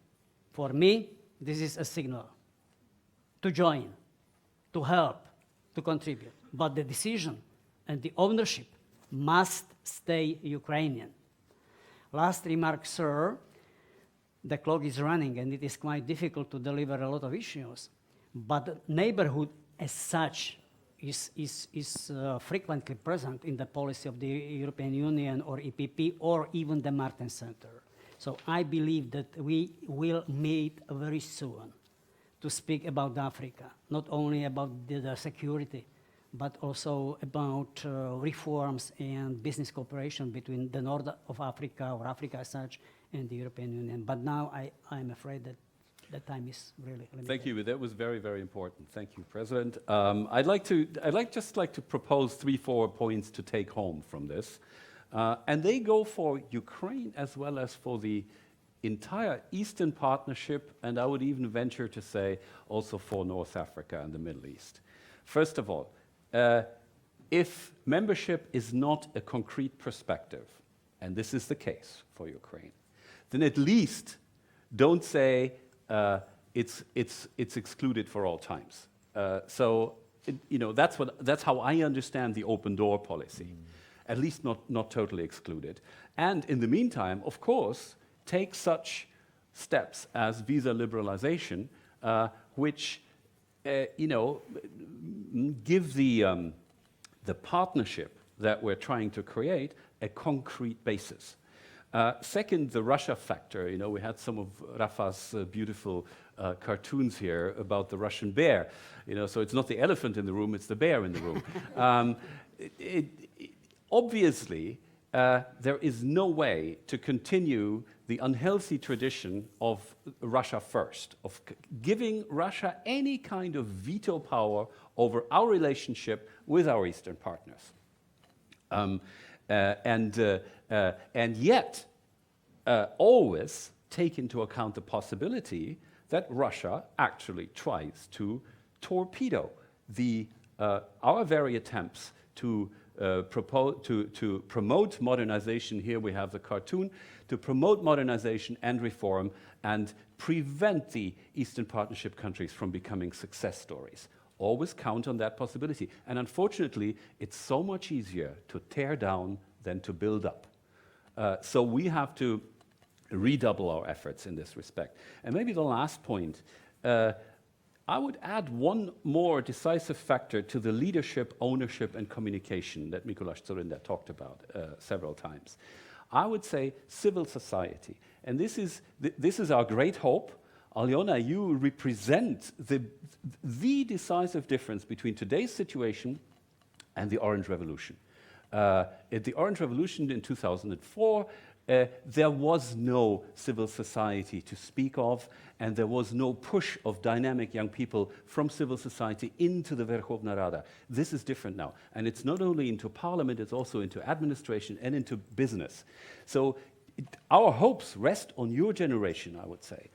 for me, this is a signal to join, to help, to contribute. But the decision and the ownership must stay Ukrainian. Last remark, sir, the clock is running and it is quite difficult to deliver a lot of issues, but neighborhood as such is frequently present in the policy of the European Union or EPP or even the Martens Center. So I believe that we will meet very soon to speak about Africa, not only about the security, but also about reforms and business cooperation between the north of Africa or Africa as such and the European Union. But now I'm afraid that that time is really limited. Thank you. That was very, very important. Thank you, President. I'd just like to propose 3-4 points to take home from this, and they go for Ukraine as well as for the entire Eastern Partnership, and I would even venture to say also for North Africa and the Middle East. First of all, if membership is not a concrete perspective, and this is the case for Ukraine, then at least don't say it's excluded for all times. That's how I understand the open door policy. At least not totally excluded. And in the meantime, of course, take such steps as visa liberalization, which give the partnership that we're trying to create a concrete basis. Second, the Russia factor. We had some of Rafa's beautiful cartoons here about the Russian bear. So it's not the elephant in the room, it's the bear in the room. Obviously, there is no way to continue the unhealthy tradition of Russia first, of giving Russia any kind of veto power over our relationship with our Eastern partners. And yet, always take into account the possibility that Russia actually tries to torpedo our very attempts to promote modernization. Here we have the cartoon, to promote modernization and reform and prevent the Eastern Partnership countries from becoming success stories. Always count on that possibility. And unfortunately, it's so much easier to tear down than to build up. So we have to redouble our efforts in this respect. And maybe the last point, I would add one more decisive factor to the leadership, ownership, and communication that Mikuláš Dzurinda talked about several times. I would say civil society. And this is our great hope. Aliona, you represent the decisive difference between today's situation and the Orange Revolution. At the Orange Revolution in 2004, there was no civil society to speak of, and there was no push of dynamic young people from civil society into the Verkhovna Rada. This is different now, and it's not only into parliament, it's also into administration and into business. So our hopes rest on your generation, I would say.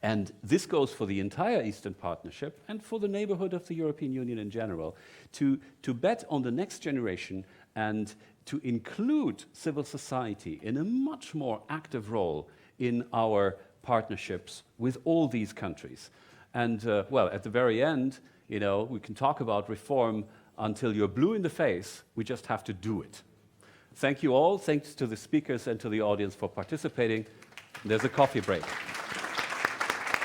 And this goes for the entire Eastern Partnership and for the neighborhood of the European Union in general, to bet on the next generation and to include civil society in a much more active role in our partnerships with all these countries. And, well, at the very end, we can talk about reform until you're blue in the face. We just have to do it. Thank you all. Thanks to the speakers and to the audience for participating. There's a coffee break.